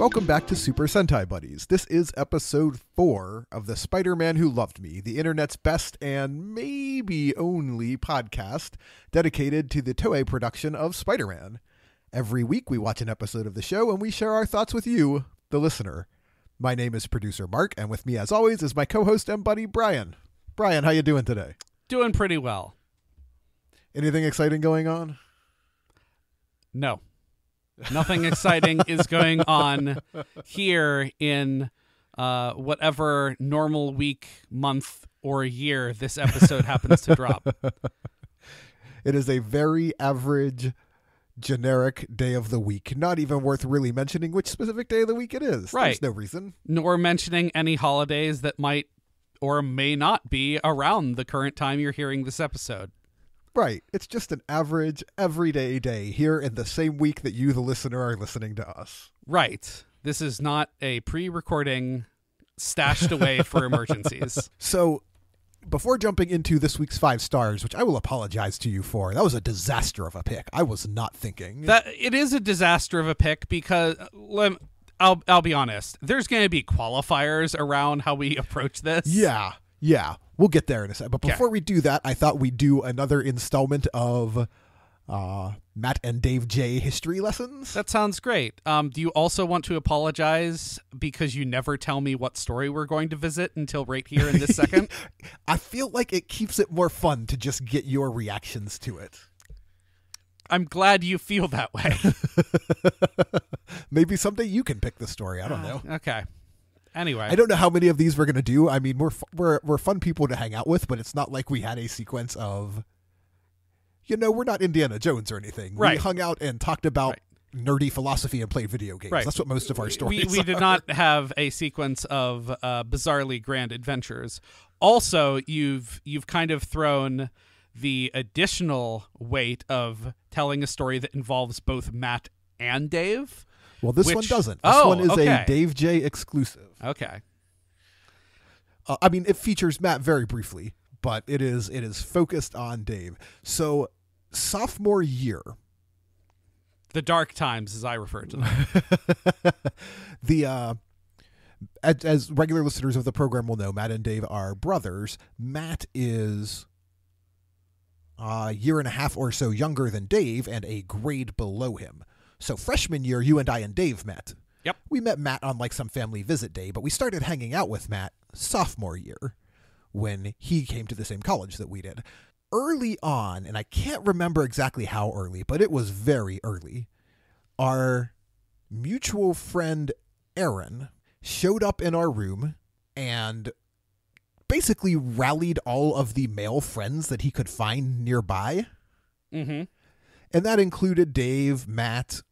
Welcome back to Super Sentai Buddies. This is episode 4 of the Spider-Man Who Loved Me, the internet's best and maybe only podcast dedicated to the Toei production of Spider-Man. Every week we watch an episode of the show and we share our thoughts with you, the listener. My name is producer Mark, and with me as always is my co-host and buddy Brian. Brian, how you doing today? Doing pretty well. Anything exciting going on? No. Nothing exciting is going on here in whatever normal week, month, or year this episode happens to drop. It is a very average, generic day of the week. Not even worth really mentioning which specific day of the week it is. Right. There's no reason. Nor mentioning any holidays that might or may not be around the current time you're hearing this episode. Right. It's just an average, everyday day here in the same week that you, the listener, are listening to us. Right. This is not a pre-recording stashed away for emergencies. So, before jumping into this week's 5 stars, which I will apologize to you for, that was a disaster of a pick. I was not thinking. That it is a disaster of a pick because, I'll be honest, there's going to be qualifiers around how we approach this. Yeah. We'll get there in a second. But before we do that, I thought we'd do another installment of Matt and Dave J history lessons. That sounds great. Do you also want to apologize because you never tell me what story we're going to visit until right here in this second? I feel like it keeps it more fun to just get your reactions to it. I'm glad you feel that way. Maybe someday you can pick the story. I don't know. Okay. Anyway, I don't know how many of these we're going to do. I mean, we're fun people to hang out with, but it's not like we had a sequence of, we're not Indiana Jones or anything. Right. We hung out and talked about nerdy philosophy and played video games. Right. That's what most of our stories we did not have a sequence of bizarrely grand adventures. Also, you've kind of thrown the additional weight of telling a story that involves both Matt and Dave. Well, this one doesn't. This one is okay. a Dave J exclusive. Okay. I mean, it features Matt very briefly, but it is focused on Dave. So, sophomore year. The dark times, as I refer to them. As regular listeners of the program will know, Matt and Dave are brothers. Matt is a year and a half or so younger than Dave and a grade below him. So freshman year, you and I and Dave met. Yep. We met Matt on like some family visit day, but we started hanging out with Matt sophomore year when he came to the same college that we did. Early on, and I can't remember exactly how early, but it was very early, our mutual friend Aaron showed up in our room and basically rallied all of the male friends that he could find nearby. Mm-hmm. And that included Dave, Matt,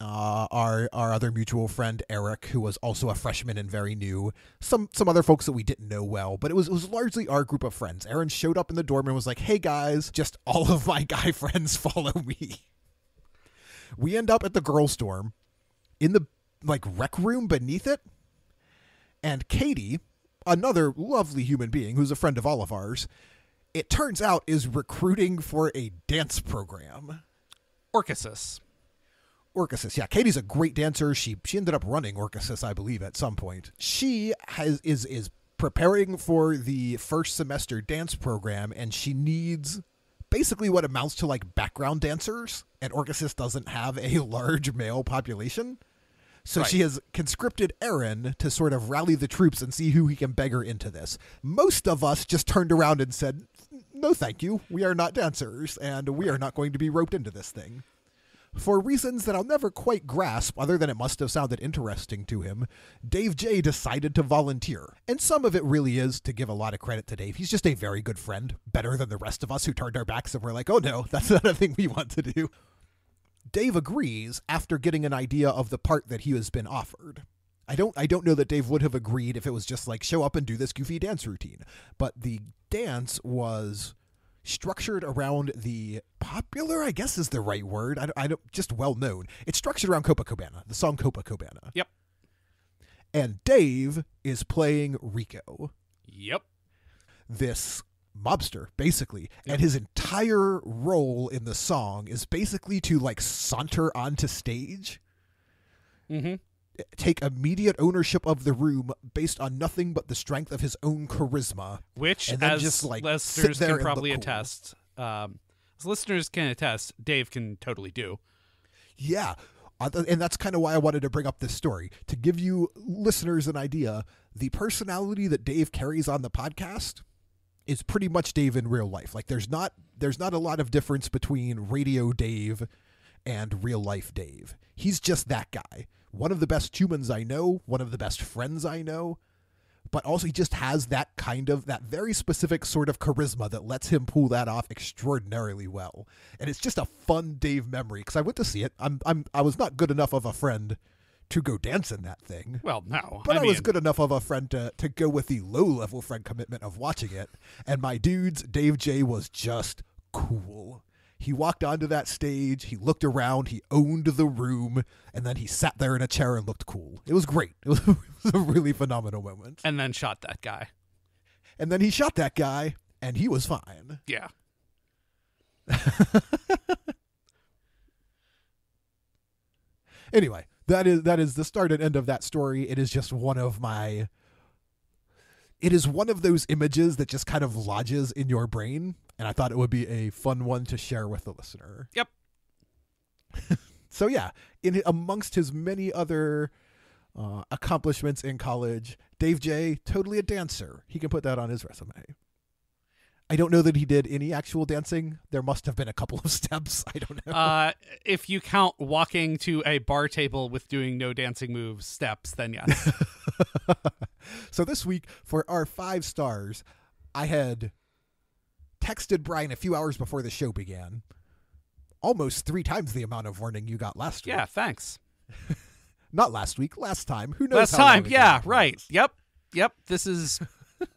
our other mutual friend Eric, who was also a freshman and very new, some other folks that we didn't know well, but it was largely our group of friends. Aaron showed up in the dorm and was like, "Hey guys, just all of my guy friends follow me." We end up at the girls' dorm in the rec room beneath it, and Katie, another lovely human being who's a friend of all of ours, it turns out is recruiting for a dance program. Orchesis, yeah. Katie's a great dancer. She ended up running Orchesis, I believe, at some point. She is preparing for the first semester dance program, and she needs basically what amounts to background dancers, and Orchesis doesn't have a large male population. So right. She has conscripted Aaron to sort of rally the troops and see who he can beg her into this. Most of us just turned around and said, "No, thank you. We are not dancers, and we are not going to be roped into this thing." For reasons that I'll never quite grasp, other than it must have sounded interesting to him, Dave J decided to volunteer. And some of it really is to give a lot of credit to Dave. He's just a very good friend, better than the rest of us who turned our backs and were like, "Oh no, that's not a thing we want to do." Dave agrees after getting an idea of the part that he has been offered. I don't know that Dave would have agreed if it was just show up and do this goofy dance routine. But the dance was structured around the popular, I guess is the right word. I don't just well known. It's structured around Copacabana, the song Copacabana. Yep. And Dave is playing Rico. Yep. This mobster, basically. And his entire role in the song is basically to, like, saunter onto stage. Mm-hmm. take immediate ownership of the room based on nothing but the strength of his own charisma. Which, and then as just, like, listeners sit there can and probably look cool. attest, as listeners can attest, Dave can totally do. Yeah. And that's kind of why I wanted to bring up this story. To give you listeners an idea, the personality that Dave carries on the podcast is pretty much Dave in real life. Like, there's not a lot of difference between radio Dave and real life Dave. He's just that guy. One of the best humans I know, one of the best friends I know, but also he just has that very specific sort of charisma that lets him pull that off extraordinarily well. And it's just a fun Dave memory, because I went to see it. I was not good enough of a friend to go dance in that thing. Well, no. But I was mean, good enough of a friend to go with the low-level friend commitment of watching it. And my dude's Dave J was just cool. He walked onto that stage, he looked around, he owned the room, and then he sat there in a chair and looked cool. It was great. It was a really phenomenal moment. And then shot that guy. And then he shot that guy, and he was fine. Yeah. Anyway, that is the start and end of that story. It is just one of those images that just kind of lodges in your brain, and I thought it would be a fun one to share with the listener. Yep. So yeah, amongst his many other accomplishments in college, Dave J, totally a dancer. He can put that on his resume. I don't know that he did any actual dancing. There must have been a couple of steps. I don't know. If you count walking to a bar table with doing no dancing moves steps, then yes. So this week, for our 5 stars, I had texted Brian a few hours before the show began. Almost 3 times the amount of warning you got last week. Yeah, thanks. Not last week, last time. Who knows? Last how long time, ago yeah, that right. was. Yep. This is.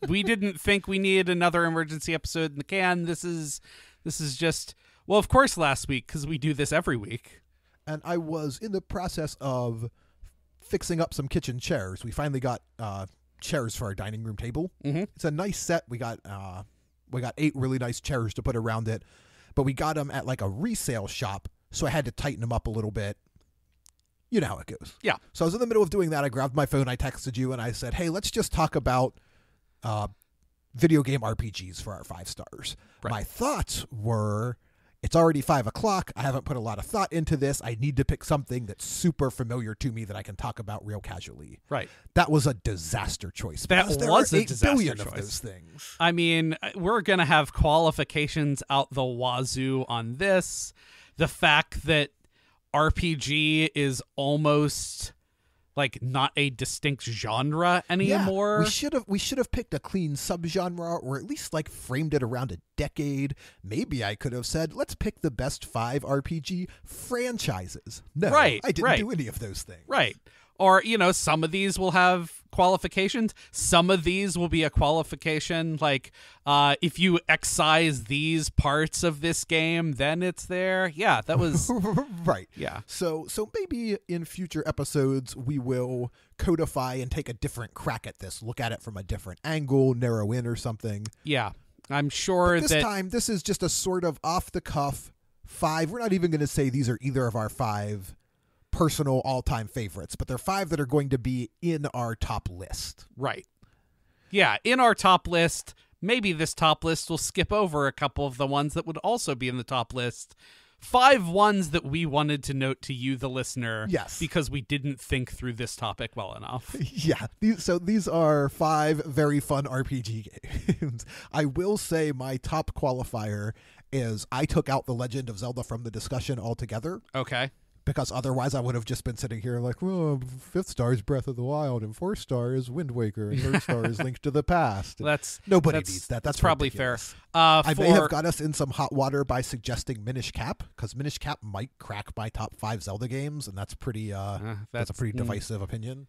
We didn't think we needed another emergency episode in the can. This is just. Well, of course, last week, because we do this every week. And I was in the process of fixing up some kitchen chairs. We finally got chairs for our dining room table. Mm-hmm. It's a nice set. We got 8 really nice chairs to put around it, but we got them at like a resale shop, so I had to tighten them up a little bit. You know how it goes. Yeah. So I was in the middle of doing that. I grabbed my phone. I texted you and I said, "Hey, let's just talk about video game RPGs for our 5 stars." Right. My thoughts were, it's already 5:00. I haven't put a lot of thought into this. I need to pick something that's super familiar to me that I can talk about real casually. Right. That was a disaster choice. That because there was are a 8 disaster billion choice. of those things. I mean, we're going to have qualifications out the wazoo on this. The fact that RPG is almost like not a distinct genre anymore. Yeah, we should have picked a clean subgenre, or at least like framed it around a decade. Maybe I could have said, let's pick the best 5 RPG franchises. No, Right, I didn't right. do any of those things. Right. Or, some of these will have qualifications. Some of these will be a qualification. Like, if you excise these parts of this game, then it's there. Yeah, that was... Right. Yeah. So maybe in future episodes we will codify and take a different crack at this, look at it from a different angle, narrow in or something. Yeah. I'm sure But this time, this is just a sort of off-the-cuff 5. We're not even going to say these are either of our 5 personal all-time favorites, but they're 5 that are going to be in our top list. Right. Yeah, in our top list, maybe this top list will skip over a couple of the ones that would also be in the top list. 5 ones that we wanted to note to you, the listener, Yes. because we didn't think through this topic well enough. Yeah, these are 5 very fun RPG games. I will say my top qualifier is I took out The Legend of Zelda from the discussion altogether. Okay. Because otherwise I would have just been sitting here like, well, 5th star is Breath of the Wild, and 4th star is Wind Waker, and 3rd star is Link to the Past. Nobody needs that. That's probably ridiculous. fair. I may have got us in some hot water by suggesting Minish Cap, because Minish Cap might crack my top 5 Zelda games, and that's pretty. That's a pretty divisive opinion.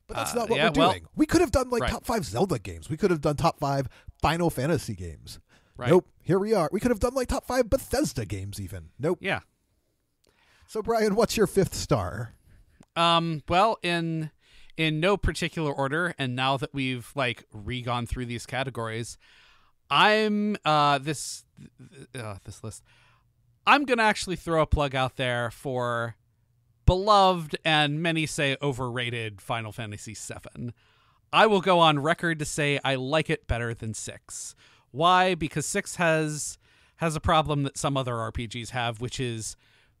But that's not what we're doing. We could have done top 5 Zelda games. We could have done top 5 Final Fantasy games. Right. Nope. Here we are. We could have done top 5 Bethesda games even. Nope. Yeah. So, Brian, what's your 5th star? Well, in no particular order, and now that we've re-gone through these categories, I'm this list. I'm gonna actually throw a plug out there for beloved and many say overrated Final Fantasy VII. I will go on record to say I like it better than 6. Why? Because 6 has a problem that some other RPGs have, which is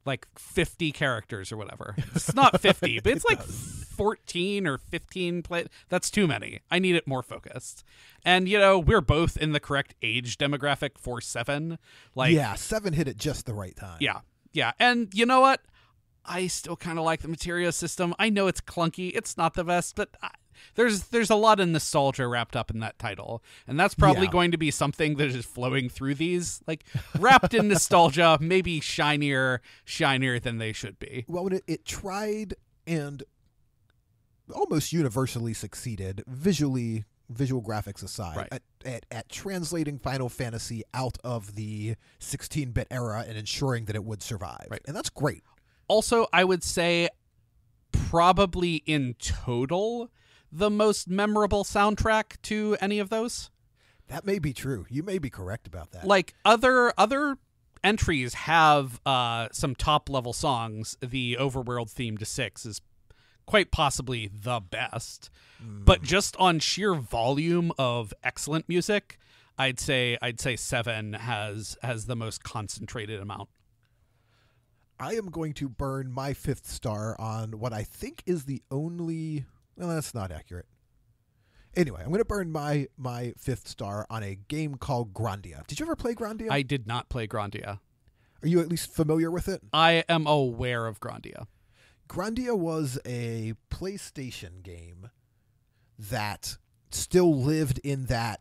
like 50 characters or whatever. It's not 50, but it's like 14 or 15 that's too many. I need it more focused. And we're both in the correct age demographic for 7. Like 7 hit it just the right time. Yeah. And you know what? I still kind of like the materia system. I know it's clunky. It's not the best, but there's a lot of nostalgia wrapped up in that title. And that's probably going to be something that is flowing through these, like wrapped in nostalgia, maybe shinier than they should be. Well, when it tried and almost universally succeeded, visual graphics aside, right. at translating Final Fantasy out of the 16-bit era and ensuring that it would survive. Right. And that's great. Also, I would say probably in total the most memorable soundtrack to any of those. That may be true. You may be correct about that. Like other entries have some top level songs. The Overworld theme to 6 is quite possibly the best. But just on sheer volume of excellent music, I'd say 7 has the most concentrated amount. I am going to burn my 5th star on what I think is the only... Well, that's not accurate. Anyway, I'm going to burn my 5th star on a game called Grandia. Did you ever play Grandia? I did not play Grandia. Are you at least familiar with it? I am aware of Grandia. Grandia was a PlayStation game that still lived in that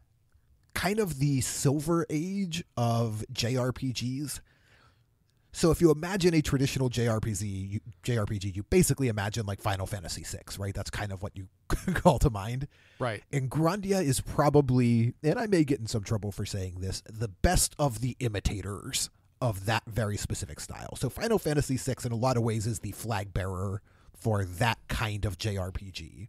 kind of the silver age of JRPGs. So if you imagine a traditional JRPG, you basically imagine like Final Fantasy VI, right? That's kind of what you call to mind. Right. And Grandia is probably, and I may get in some trouble for saying this, the best of the imitators of that very specific style. So Final Fantasy VI in a lot of ways is the flag bearer for that kind of JRPG.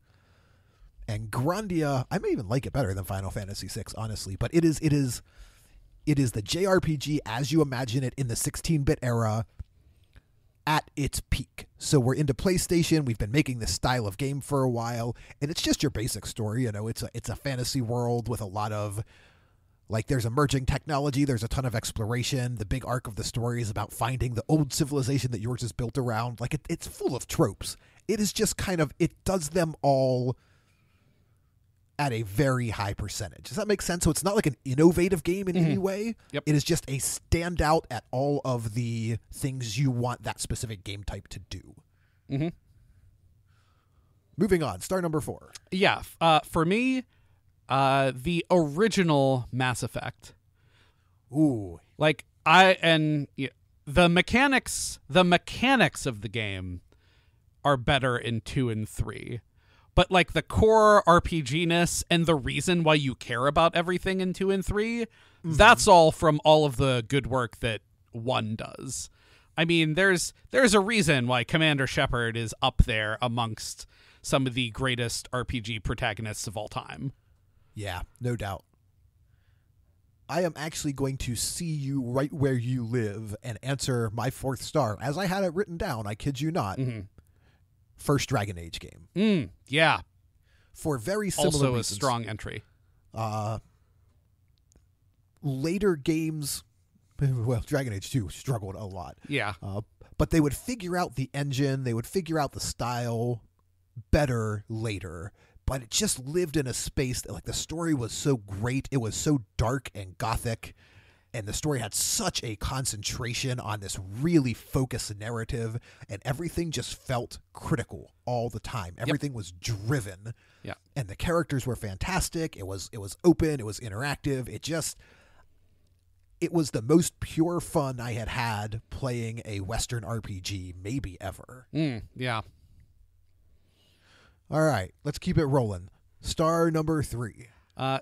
And Grandia, I may even like it better than Final Fantasy VI, honestly, but it is the JRPG as you imagine it in the 16-bit era at its peak. So we're into PlayStation. We've been making this style of game for a while, and it's just your basic story. It's a fantasy world with a lot of, like, there's emerging technology. There's a ton of exploration. The big arc of the story is about finding the old civilization that yours is built around. Like, it's full of tropes. It is just kind of, it does them all at a very high percentage. Does that make sense? So it's not like an innovative game in any way. Yep. It is just a standout at all of the things you want that specific game type to do. Mm-hmm. Moving on. Star number 4. Yeah. For me, the original Mass Effect. Ooh. Like, the mechanics of the game are better in 2 and 3. But like the core RPG-ness and the reason why you care about everything in 2 and 3, that's all from all of the good work that 1 does. I mean, there's a reason why Commander Shepard is up there amongst some of the greatest RPG protagonists of all time. Yeah, no doubt. I am actually going to see you right where you live and answer my 4th star. As I had it written down, I kid you not. Mm-hmm. First Dragon Age game. Yeah. For very similar also reasons. A strong entry. Later games, well, Dragon Age 2 struggled a lot. Yeah. But they would figure out the engine, they would figure out the style better later. But it just lived in a space that, like, the story was so great. It was so dark and gothic. And the story had such a concentration on this really focused narrative, and everything just felt critical all the time. Everything was driven. Yeah. And the characters were fantastic. It was open, it was interactive. It was the most pure fun I had playing a Western RPG maybe ever. Yeah. All right, let's keep it rolling. Star number 3.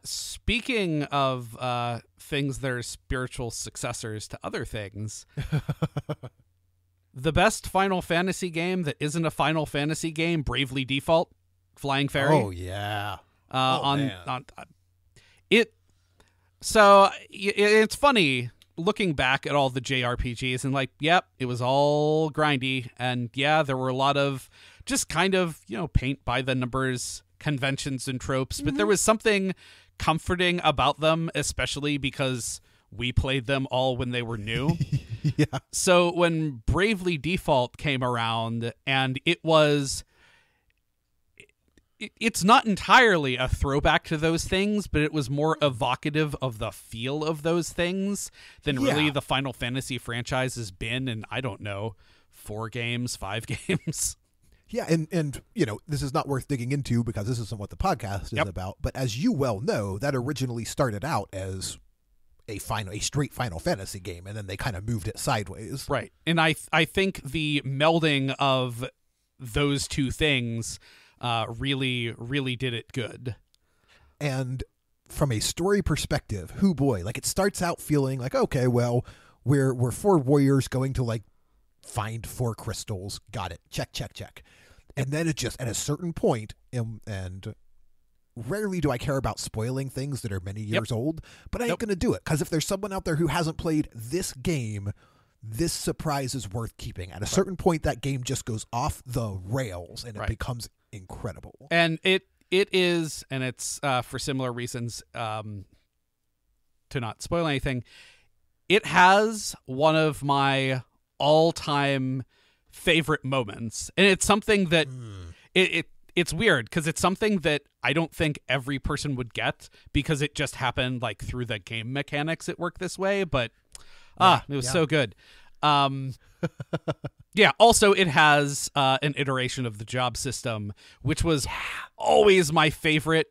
Speaking of things that are spiritual successors to other things, the best Final Fantasy game that isn't a Final Fantasy game, Bravely Default, Flying Fairy. Oh yeah. On it. So it's funny looking back at all the JRPGs and like, yep, it was all grindy. And yeah, there were a lot of just kind of, paint by the numbers conventions and tropes, but there was something comforting about them, especially because we played them all when they were new. Yeah. So when Bravely Default came around, and it's not entirely a throwback to those things, but it was more evocative of the feel of those things than really the Final Fantasy franchise has been in, I don't know, 4 games, 5 games. Yeah, and this is not worth digging into because this isn't what the podcast is about, but as you well know, that originally started out as a straight Final Fantasy game, and then they kind of moved it sideways. Right. And I think the melding of those two things really, really did it good. And from a story perspective, it starts out feeling like, okay, well, we're 4 warriors going to like find 4 crystals. Got it. Check. And then it just, at a certain point, and rarely do I care about spoiling things that are many years old, but I ain't going to do it, because if there's someone out there who hasn't played this game, this surprise is worth keeping. At a certain point, that game just goes off the rails, and it becomes incredible. And it is, and it's for similar reasons, to not spoil anything, it has one of my all-time favorite moments, and it's something that it's weird because it's something that I don't think every person would get because it just happened like through the game mechanics it worked this way, but it was so good. Also it has an iteration of the job system, which was always my favorite.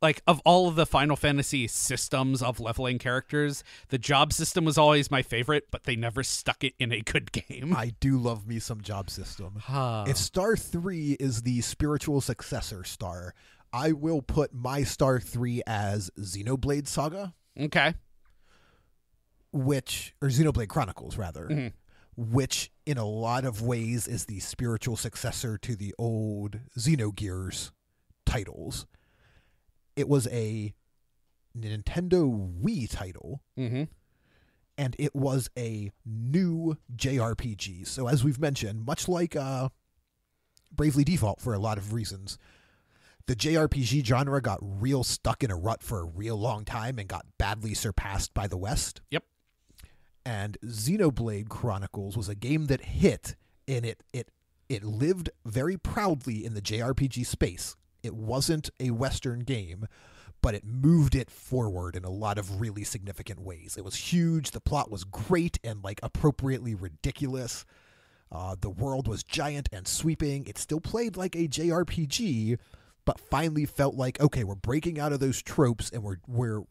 Like, of all of the Final Fantasy systems of leveling characters, the job system was always my favorite, but they never stuck it in a good game. I do love me some job system. If Star 3 is the spiritual successor star, I will put my Star 3 as Xenoblade Saga. Okay. Or Xenoblade Chronicles, rather. Which, in a lot of ways, is the spiritual successor to the old Xenogears titles. It was a Nintendo Wii title, and it was a new JRPG. So as we've mentioned, much like Bravely Default for a lot of reasons, the JRPG genre got real stuck in a rut for a real long time and got badly surpassed by the West. Yep. And Xenoblade Chronicles was a game that hit, and it lived very proudly in the JRPG space. It wasn't a Western game, but it moved it forward in a lot of really significant ways. It was huge. The plot was great and like appropriately ridiculous. The world was giant and sweeping. It still played like a JRPG, but finally felt like, okay, we're breaking out of those tropes, and we're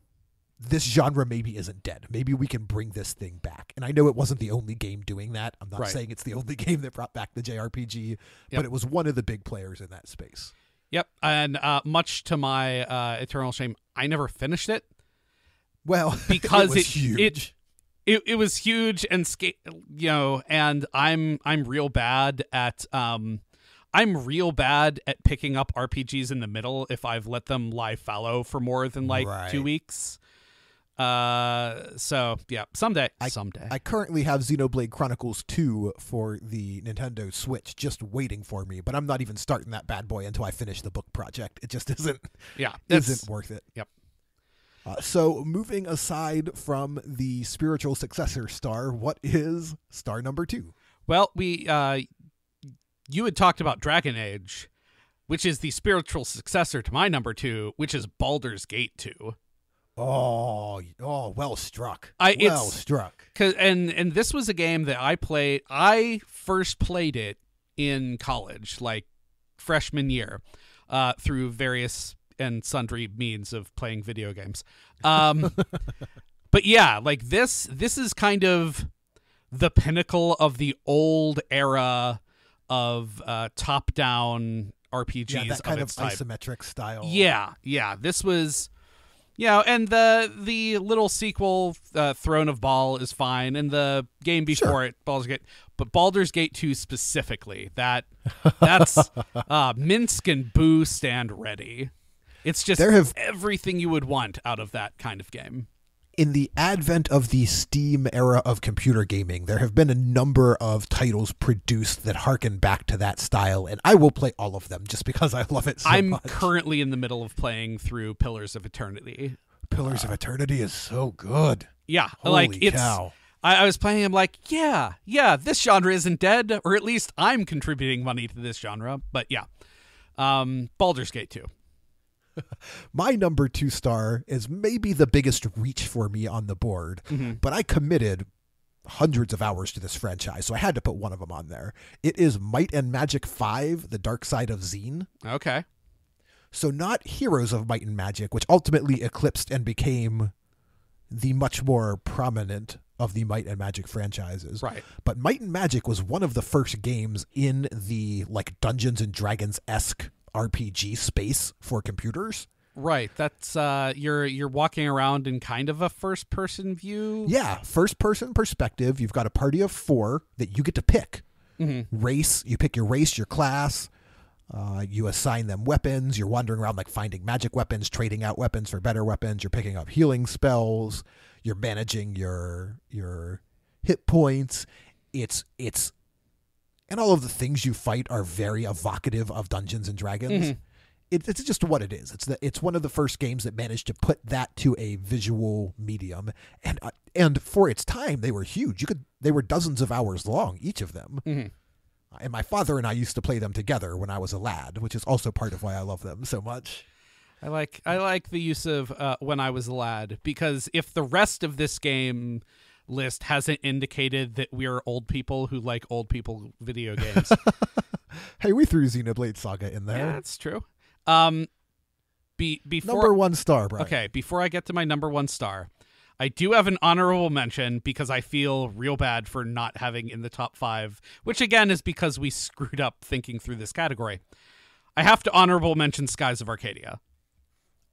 this genre maybe isn't dead. Maybe we can bring this thing back. And I know it wasn't the only game doing that. I'm not saying it's the only game that brought back the JRPG, but it was one of the big players in that space. Yep, and much to my eternal shame, I never finished it. Well, because it was huge. It was huge, and and I'm real bad at picking up RPGs in the middle if I've let them lie fallow for more than 2 weeks. So yeah, someday. I currently have Xenoblade Chronicles 2 for the Nintendo Switch just waiting for me, but I'm not even starting that bad boy until I finish the book project. It just isn't worth it. Yep. So moving aside from the spiritual successor star, what is star number 2? Well, you had talked about Dragon Age, which is the spiritual successor to my number 2, which is Baldur's Gate 2. Oh, well struck. Struck. And this was a game that I played. I first played it in college, like freshman year, through various and sundry means of playing video games. But yeah, like this is kind of the pinnacle of the old era of top-down RPGs. Yeah, that kind of type. Isometric style. Yeah. This was. Yeah, and the little sequel, Throne of Baal, is fine, and the game before it, Baldur's Gate, but Baldur's Gate 2 specifically, that's Minsk and Boo stand ready. It's just everything you would want out of that kind of game. in the advent of the Steam era of computer gaming, there have been a number of titles produced that harken back to that style, and I will play all of them just because I love it so I'm much. currently in the middle of playing through Pillars of Eternity. Pillars of Eternity is so good. Yeah, Holy like it's. cow. I was playing. I'm like, yeah, this genre isn't dead, or at least I'm contributing money to this genre. But yeah, Baldur's Gate 2. My number 2 star is maybe the biggest reach for me on the board, but I committed hundreds of hours to this franchise, so I had to put one of them on there. It is Might and Magic 5: The Dark Side of Xeen. Okay. So not Heroes of Might and Magic, which ultimately eclipsed and became the much more prominent of the Might and Magic franchises. Right. But Might and Magic was one of the first games in the like Dungeons and Dragons-esque RPG space for computers. Right. That's you're walking around in kind of a first person view. Yeah, first person perspective. You've got a party of 4 that you get to pick. Race, you pick your race, your class. You assign them weapons. You're wandering around like finding magic weapons, trading out weapons for better weapons. You're picking up healing spells. You're managing your hit points. It's and all of the things you fight are very evocative of Dungeons and Dragons. It's just what it is. It's one of the first games that managed to put that to a visual medium, and for its time they were huge. They were dozens of hours long, each of them. And my father and I used to play them together when I was a lad, which is also part of why I love them so much. I like the use of when I was a lad, because if the rest of this game list hasn't indicated that we're old people who like old people video games. Hey, we threw Xenoblade Saga in there. Yeah, that's true. Before number 1 star, Brian. Okay, before I get to my number 1 star, I do have an honorable mention because I feel real bad for not having in the top 5, which again is because we screwed up thinking through this category. I have to honorable mention Skies of Arcadia.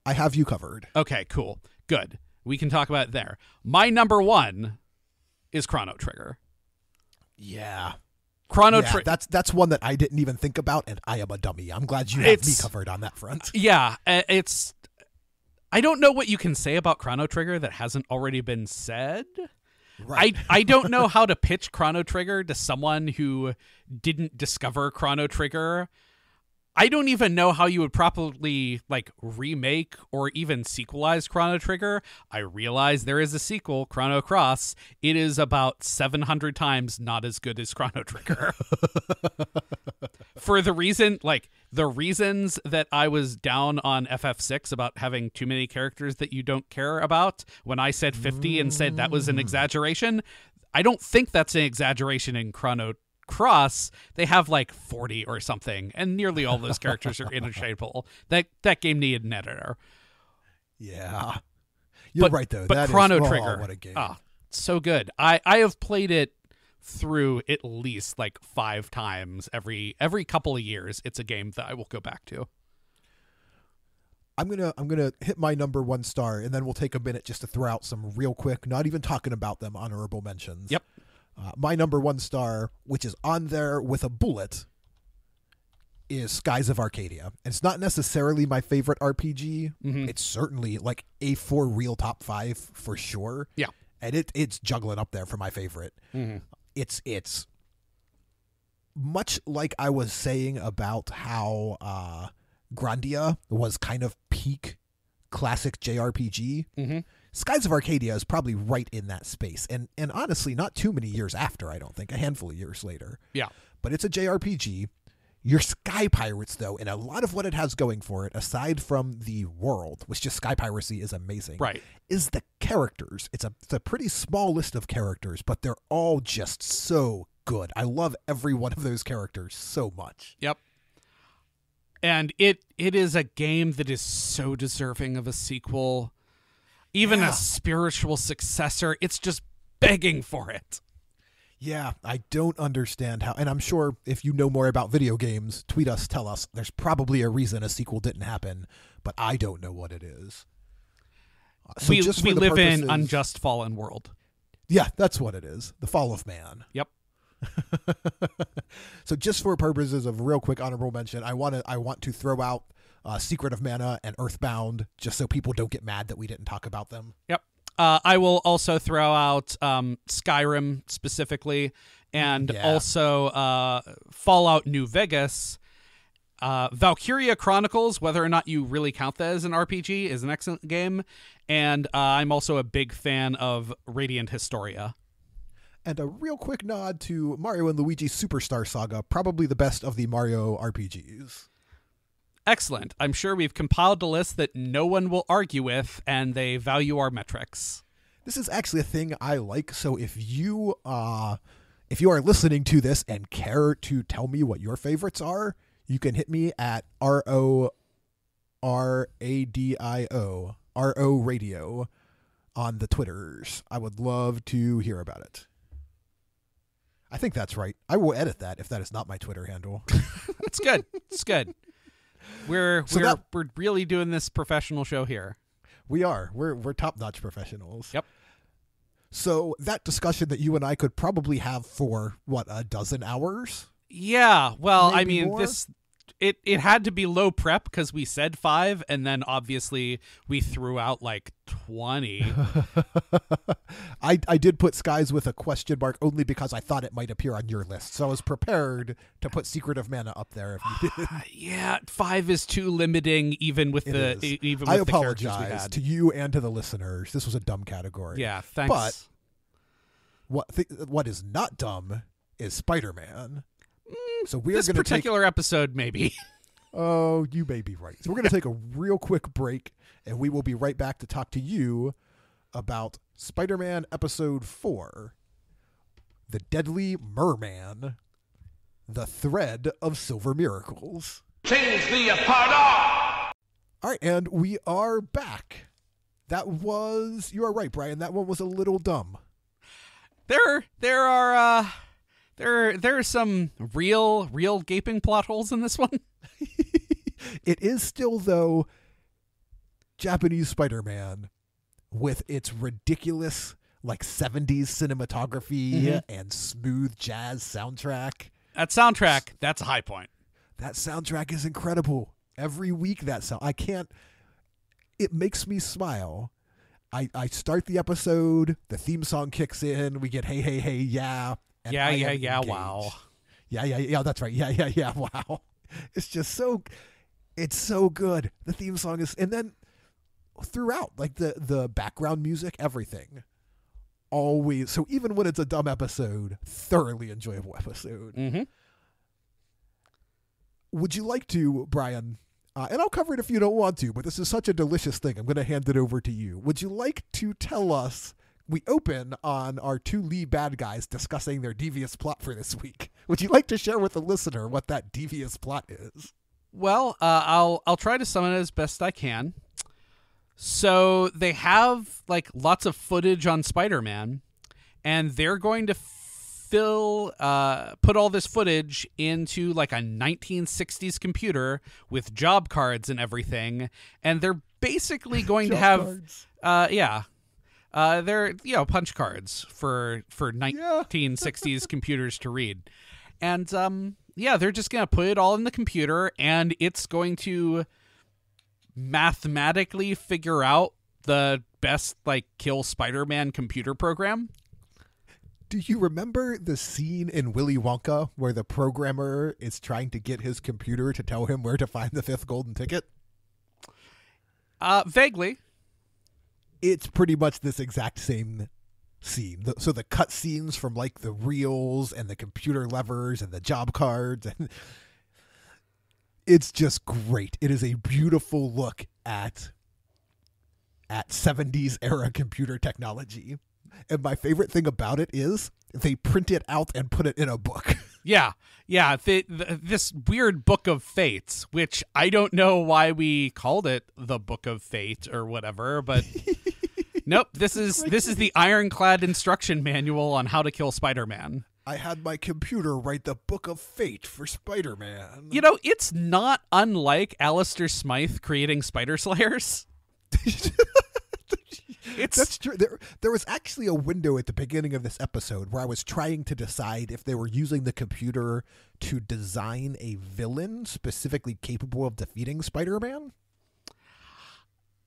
I have you covered. Okay, cool. Good. We can talk about it there. My number 1 is Chrono Trigger. Yeah. Chrono Trigger. That's one that I didn't even think about, and I am a dummy. I'm glad you have me covered on that front. Yeah, it's... I don't know what you can say about Chrono Trigger that hasn't already been said. Right. I don't know how to pitch Chrono Trigger to someone who didn't discover Chrono Trigger. I don't even know how you would properly like remake or even sequelize Chrono Trigger. I realize there is a sequel, Chrono Cross. It is about 700 times not as good as Chrono Trigger. For the reasons that I was down on FF6 about having too many characters that you don't care about, when I said 50 and said that was an exaggeration, I don't think that's an exaggeration in Chrono Cross. They have like 40 or something, and nearly all those characters are interchangeable. That game needed an editor. Yeah. You're right, though. But Chrono Trigger, what a game. So good. I have played it through at least like 5 times every couple of years. It's a game that I will go back to. I'm gonna hit my number 1 star, and then we'll take a minute just to throw out some real quick, not even talking about them, honorable mentions. Yep. My number 1 star, which is on there with a bullet, is Skies of Arcadia. And it's not necessarily my favorite RPG. It's certainly like a for real top 5 for sure. Yeah. And it's juggling up there for my favorite. It's much like I was saying about how Grandia was kind of peak classic JRPG. Skies of Arcadia is probably right in that space. And honestly, not too many years after, I don't think. A handful of years later. Yeah. But it's a JRPG. You're sky pirates, though, and a lot of what it has going for it, aside from the world, which just sky piracy is amazing, right, is the characters. It's a pretty small list of characters, but they're all just so good. I love every one of those characters so much. Yep. And it is a game that is so deserving of a sequel. Even a spiritual successor. It's just begging for it. Yeah, I don't understand how, and I'm sure if you know more about video games, tweet us, tell us. There's probably a reason a sequel didn't happen, but I don't know what it is. So we live in unjust fallen world. Yeah, that's what it is. The fall of man. Yep. So just for purposes of real quick honorable mention, I want to throw out Secret of Mana and Earthbound, just so people don't get mad that we didn't talk about them. Yep. I will also throw out Skyrim specifically, and also Fallout New Vegas. Valkyria Chronicles, whether or not you really count that as an RPG, is an excellent game. And I'm also a big fan of Radiant Historia. And a real quick nod to Mario and Luigi Superstar Saga, probably the best of the Mario RPGs. Excellent. I'm sure we've compiled a list that no one will argue with, and they value our metrics. This is actually a thing I like, so if you are listening to this and care to tell me what your favorites are, you can hit me at RORADIO, RO Radio on the Twitters. I would love to hear about it. I think that's right. I will edit that if that is not my Twitter handle. It's good. It's good. We're really doing this professional show here. We are. We're top-notch professionals. Yep. So that discussion that you and I could probably have for, a dozen hours? Yeah. Well, Maybe I mean, more? It had to be low prep because we said 5, and then obviously we threw out like 20. I did put Skies with a question mark only because I thought it might appear on your list. So I was prepared to put Secret of Mana up there if you did. Yeah, 5 is too limiting even with the characters we apologize had. to you and to the listeners. This was a dumb category. Yeah, thanks. But what is not dumb is Spider-Man. So we're this going to particular episode, maybe. Oh, you may be right. So we're going to take a real quick break, and we will be right back to talk to you about Spider-Man Episode 4, The Deadly Merman, The Thread of Silver Miracles. Change the apart. All right, and we are back. You are right, Brian. That one was a little dumb. There are some real gaping plot holes in this one. It is still, though, Japanese Spider-Man with its ridiculous, 70s cinematography and smooth jazz soundtrack. That soundtrack, that's a high point. That soundtrack is incredible. Every week it makes me smile. I start the episode, the theme song kicks in, we get hey, hey, hey, yeah. Yeah, engaged. wow. Yeah, that's right. Yeah, wow. It's just it's so good. The theme song is, and then throughout, the background music, everything. Always, so even when it's a dumb episode, thoroughly enjoyable episode. Mm-hmm. Would you like to, Brian, and I'll cover it if you don't want to, but this is such a delicious thing, I'm going to hand it over to you. Would you like to tell us, we open on our 2 lead bad guys discussing their devious plot for this week. Would you like to share with the listener what that devious plot is? Well, I'll try to sum it as best I can. So they have lots of footage on Spider-Man, and they're going to put all this footage into a 1960s computer with job cards and everything, and they're basically going to have they're punch cards for 1960s computers to read, and they're just gonna put it all in the computer, and it's going to mathematically figure out the best kill Spider-Man computer program. Do you remember the scene in Willy Wonka where the programmer is trying to get his computer to tell him where to find the 5th golden ticket? Vaguely. It's pretty much this exact same scene. So the cut scenes from the reels and the computer levers and the job cards, and it's just great. It is a beautiful look at 70s era computer technology. And my favorite thing about it is they print it out and put it in a book. Yeah. This weird Book of Fates, which I don't know why we called it the Book of Fate or whatever, but nope. This is the ironclad instruction manual on how to kill Spider-Man. I had my computer write the Book of Fate for Spider-Man. It's not unlike Alistair Smythe creating Spider Slayers. That's true. There was actually a window at the beginning of this episode where I was trying to decide if they were using the computer to design a villain specifically capable of defeating Spider-Man.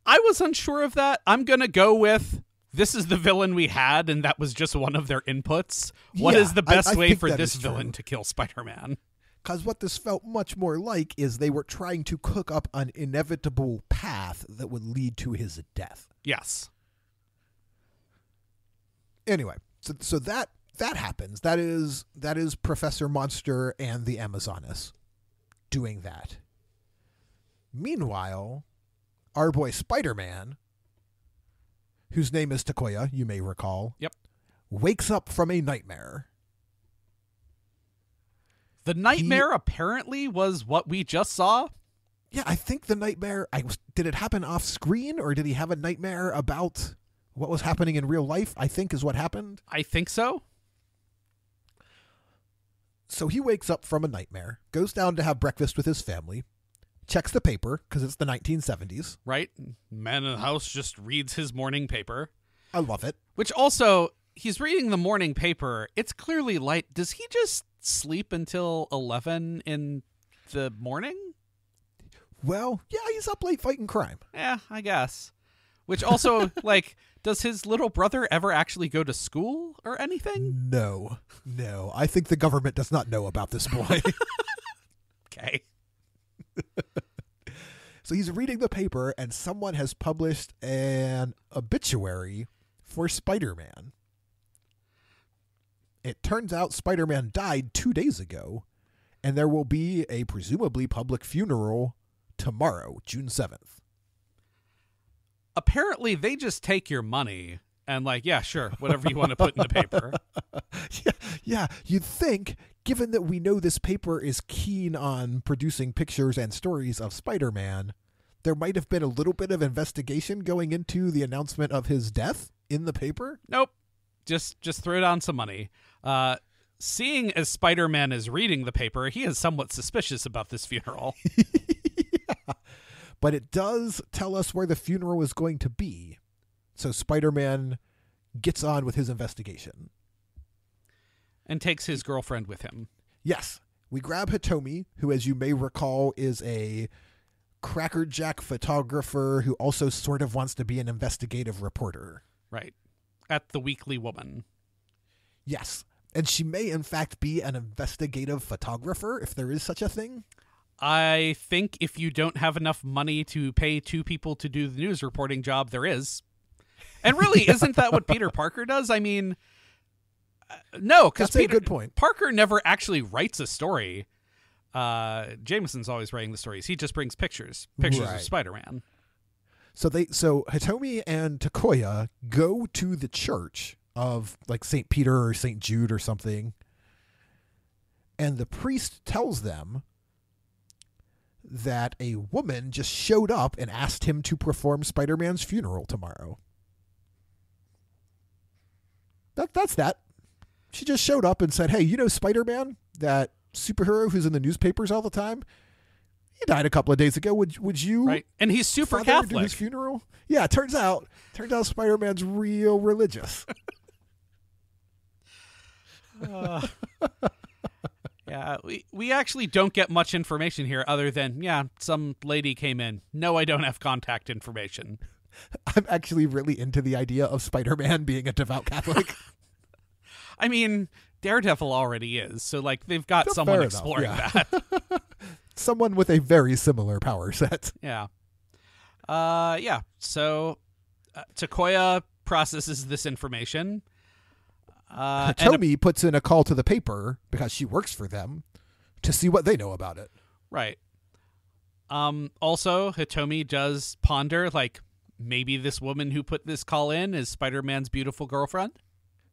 I was unsure of that. I'm going to go with this is the villain we had, and that was just one of their inputs. What Yeah, is the best I way think for that this is true. villain to kill Spider-Man? Because what this felt much more like is they were trying to cook up an inevitable path that would lead to his death. Yes. Anyway, so that happens. That is Professor Monster and the Amazoness doing that. Meanwhile, our boy Spider-Man, whose name is Takoya, you may recall, Yep. wakes up from a nightmare. The nightmare apparently was what we just saw. Yeah, I think the nightmare, did it happen off screen, or did he have a nightmare about what was happening in real life? I think is what happened. I think so. So he wakes up from a nightmare, goes down to have breakfast with his family, checks the paper because it's the 1970s. Right? Man in the house just reads his morning paper. I love it. Which also, he's reading the morning paper. It's clearly light. Does he just sleep until 11 in the morning? Well, yeah, he's up late fighting crime. Yeah, I guess. Which also, like, does his little brother ever actually go to school or anything? No. I think the government does not know about this boy. Okay. So he's reading the paper, and someone has published an obituary for Spider-Man. It turns out Spider-Man died 2 days ago, and there will be a presumably public funeral tomorrow, June 7th. Apparently, they just take your money and, like, yeah, sure, whatever you want to put in the paper. Yeah, you'd think, given that we know this paper is keen on producing pictures and stories of Spider-Man, there might have been a little bit of investigation going into the announcement of his death in the paper. Nope. Just throw down some money. Seeing as Spider-Man is reading the paper, he is somewhat suspicious about this funeral. Yeah. But it does tell us where the funeral is going to be. So Spider-Man gets on with his investigation. And takes his girlfriend with him. Yes. We grab Hitomi, who, as you may recall, is a crackerjack photographer who also sort of wants to be an investigative reporter. Right. At the Weekly Woman. Yes. And she may, in fact, be an investigative photographer, if there is such a thing. I think if you don't have enough money to pay two people to do the news reporting job, there is. And really, isn't that what Peter Parker does? I mean, no, because That's a good point. Parker never actually writes a story. Jameson's always writing the stories. He just brings pictures Right. of Spider-Man. So Hitomi and Takoya go to the church of like St. Peter or St. Jude or something. And the priest tells them that a woman just showed up and asked him to perform Spider-Man's funeral tomorrow. That's that. She just showed up and said, hey, you know Spider-Man, that superhero who's in the newspapers all the time? He died a couple of days ago. Would you? Right. And he's super do Catholic. his funeral? Yeah, it turns out Spider-Man's real religious. Yeah, we actually don't get much information here other than, yeah, some lady came in. No, I don't have contact information. I'm actually really into the idea of Spider-Man being a devout Catholic. I mean, Daredevil already is, so like they've got Fair someone enough, exploring yeah. that. Someone with a very similar power set. Yeah. Yeah. So Takoya processes this information. Hitomi puts in a call to the paper because she works for them to see what they know about it. Right. Also, Hitomi does ponder, like, maybe this woman who put this call in is Spider-Man's beautiful girlfriend.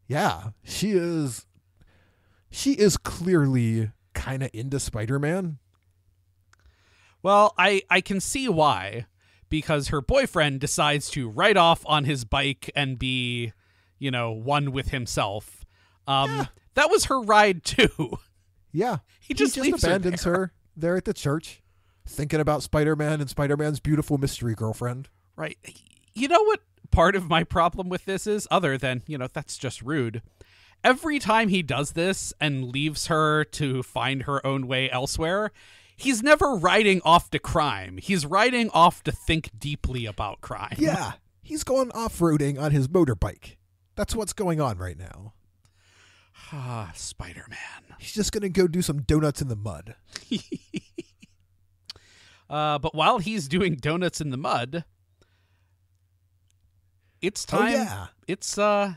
Yeah, she is clearly kind of into Spider-Man. Well, I can see why, because her boyfriend decides to ride off on his bike and be, one with himself. That was her ride too. Yeah. He just leaves her abandons there. her there at the church, thinking about Spider-Man and Spider-Man's beautiful mystery girlfriend. Right. You know what part of my problem with this is, other than, that's just rude. Every time he does this and leaves her to find her own way elsewhere, he's never riding off to crime. He's riding off to think deeply about crime. Yeah. He's going off-roading on his motorbike. That's what's going on right now. Ah, Spider-Man. He's just going to go do some donuts in the mud. But while he's doing donuts in the mud, it's time. Oh, yeah.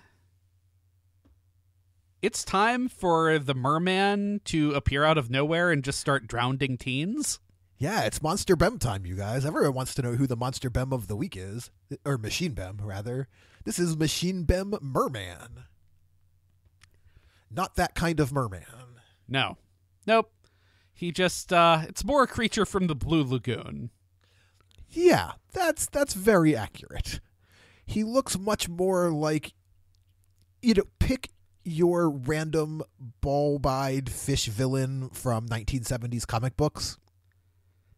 It's time for the Merman to appear out of nowhere and just start drowning teens. Yeah, it's Monster Bem time, you guys. Everyone wants to know who the Monster Bem of the week is. Or Machine Bem, rather. This is Machine Bem Merman. Not that kind of merman. No. Nope. He just, it's more a creature from the Blue Lagoon. Yeah, that's very accurate. He looks much more like, pick your random bulb-eyed fish villain from 1970s comic books.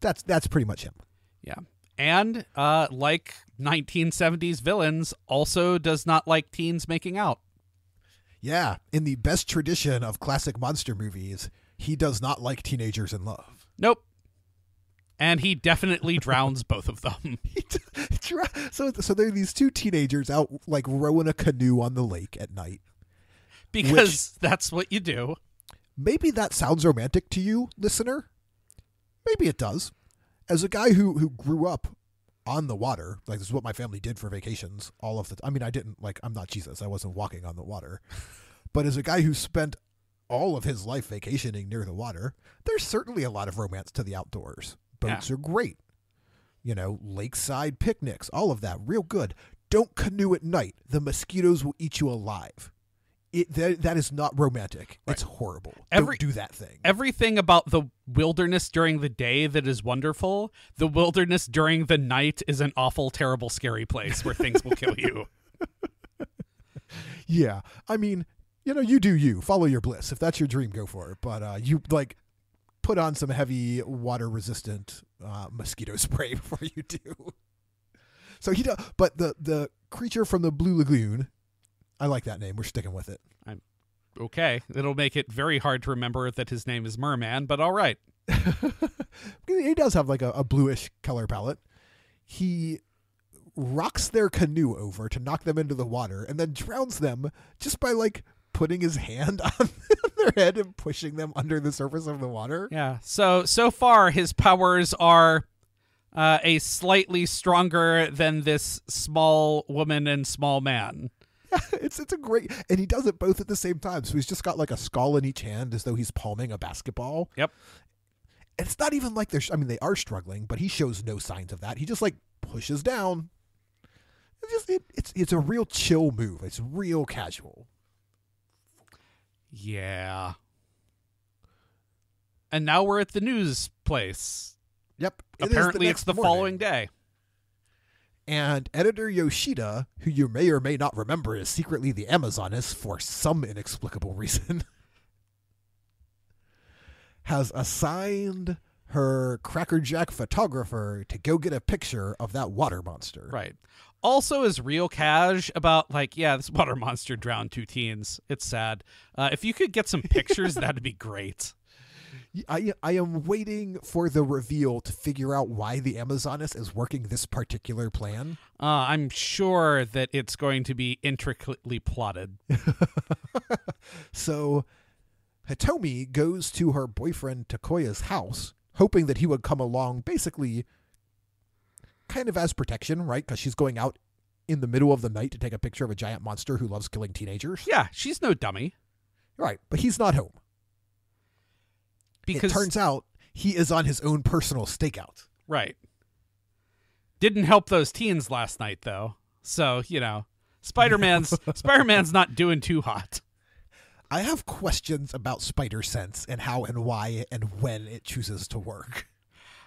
That's pretty much him. Yeah. And, like 1970s villains, also does not like teens making out. Yeah, in the best tradition of classic monster movies, he does not like teenagers in love. Nope. And he definitely drowns both of them. So there are these two teenagers out, like, rowing a canoe on the lake at night. Because that's what you do. Maybe that sounds romantic to you, listener. Maybe it does. As a guy who grew up on the water, like, this is what my family did for vacations all of the time. I mean, I didn't, like, I'm not Jesus. I wasn't walking on the water. But as a guy who spent all of his life vacationing near the water, there's certainly a lot of romance to the outdoors. Boats are great. Lakeside picnics, all of that, real good. Don't canoe at night. The mosquitoes will eat you alive. That is not romantic. Right. It's horrible. Don't do that thing. Everything about the wilderness during the day that is wonderful, the wilderness during the night is an awful, terrible, scary place where things will kill you. Yeah. I mean, you do you. Follow your bliss. If that's your dream, go for it. But you, put on some heavy water-resistant mosquito spray before you do. So he does. But the creature from the Blue Lagoon, I like that name. We're sticking with it. Okay. It'll make it very hard to remember that his name is Merman, but all right. He does have like a bluish color palette. He rocks their canoe over to knock them into the water and then drowns them just by putting his hand on their head and pushing them under the surface of the water. Yeah. So far his powers are a slightly stronger than this small woman and small man. It's a great, and he does it both at the same time. So he's just got a skull in each hand as though he's palming a basketball. Yep. And it's not even like they are struggling, but he shows no signs of that. He just pushes down. It's a real chill move. It's real casual. Yeah. And now we're at the news place. Yep. Apparently it's the following day. And editor Yoshida, who you may or may not remember is secretly the Amazoness for some inexplicable reason, has assigned her crackerjack photographer to go get a picture of that water monster. Right. Also is real cash about this water monster drowned 2 teens. It's sad. If you could get some pictures, that'd be great. I am waiting for the reveal to figure out why the Amazoness is working this particular plan. I'm sure that it's going to be intricately plotted. So Hitomi goes to her boyfriend Takoya's house, hoping that he would come along basically kind of as protection, right? Because she's going out in the middle of the night to take a picture of a giant monster who loves killing teenagers. Yeah, she's no dummy. Right, but he's not home. Because it turns out he is on his own personal stakeout. Right. Didn't help those teens last night, though. So, Spider-Man's not doing too hot. I have questions about spider sense and how and why and when it chooses to work.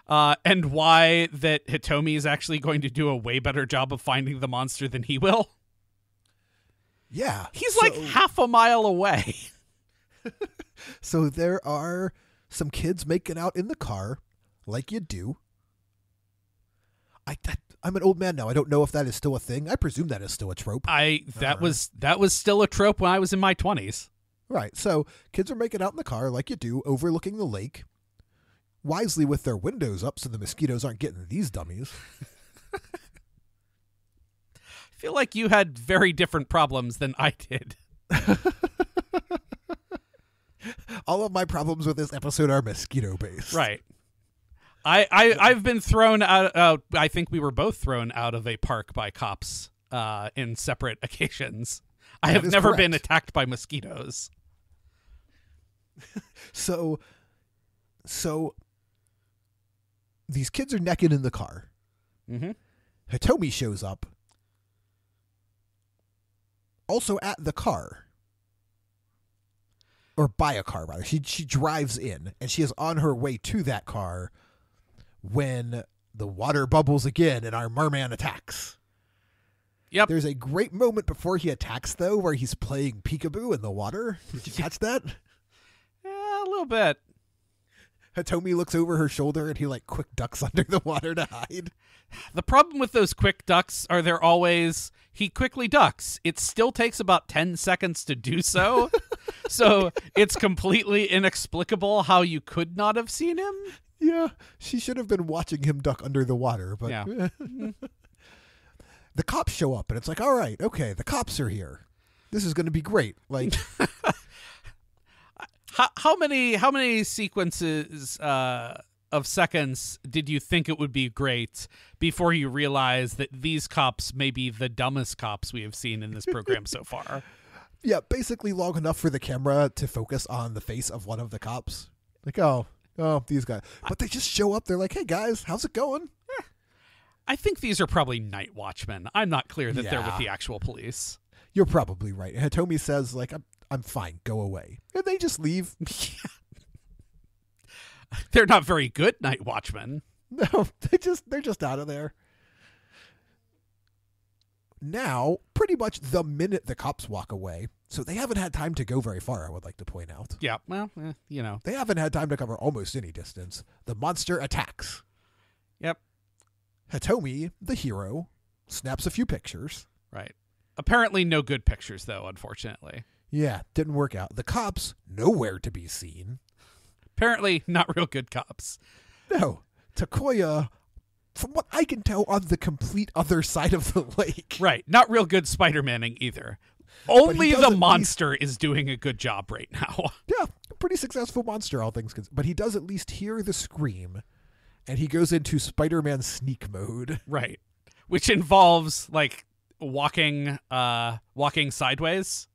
And why that Hitomi is actually going to do a way better job of finding the monster than he will. Yeah. He's half a mile away. So there are some kids making out in the car, like you do. I'm an old man now. I don't know if that is still a thing. I presume that is still a trope. That was still a trope when I was in my 20s. Right. So kids are making out in the car, like you do, overlooking the lake, wisely with their windows up so the mosquitoes aren't getting these dummies. feel like you had very different problems than I did. All of my problems with this episode are mosquito-based. Right. I've been thrown out. I think we were both thrown out of a park by cops in separate occasions. I have never been attacked by mosquitoes. So these kids are naked in the car. Mm-hmm. Hitomi shows up. Also at the car. Or by a car, rather. She drives in, and she is on her way to that car when the water bubbles again and our merman attacks. Yep. There's a great moment before he attacks, though, where he's playing peekaboo in the water. Did you catch that? Yeah, a little bit. Hitomi looks over her shoulder, and he, quick ducks under the water to hide. The problem with those quick ducks are they're always, he quickly ducks. It still takes about 10 seconds to do so. So it's completely inexplicable how you could not have seen him. Yeah, she should have been watching him duck under the water, but Yeah. The cops show up, and it's like, all right, okay, the cops are here. This is going to be great. How many sequences of seconds did you think it would be great before you realize that these cops may be the dumbest cops we have seen in this program so far? Yeah, basically long enough for the camera to focus on the face of one of the cops. Oh, these guys. But they just show up. They're like, hey, guys, how's it going? I think these are probably night watchmen. I'm not clear that they're with Yeah. the actual police. You're probably right. And Hitomi says, I'm fine. Go away. And they just leave. They're not very good night watchmen. No, they're just out of there. Now, pretty much the minute the cops walk away, so they haven't had time to go very far, I would like to point out. Yeah, well, They haven't had time to cover almost any distance. The monster attacks. Yep. Hitomi, the hero, snaps a few pictures. Right. Apparently no good pictures, though, unfortunately. Yeah, didn't work out. The cops, nowhere to be seen. Apparently not real good cops. No, Takoya, from what I can tell, on the complete other side of the lake. Right. Not real good Spider-Manning either. Only does the at monster is doing a good job right now. Yeah, a pretty successful monster, all things considered. But he does at least hear the scream, and he goes into Spider-Man sneak mode. Right. Which involves, walking sideways.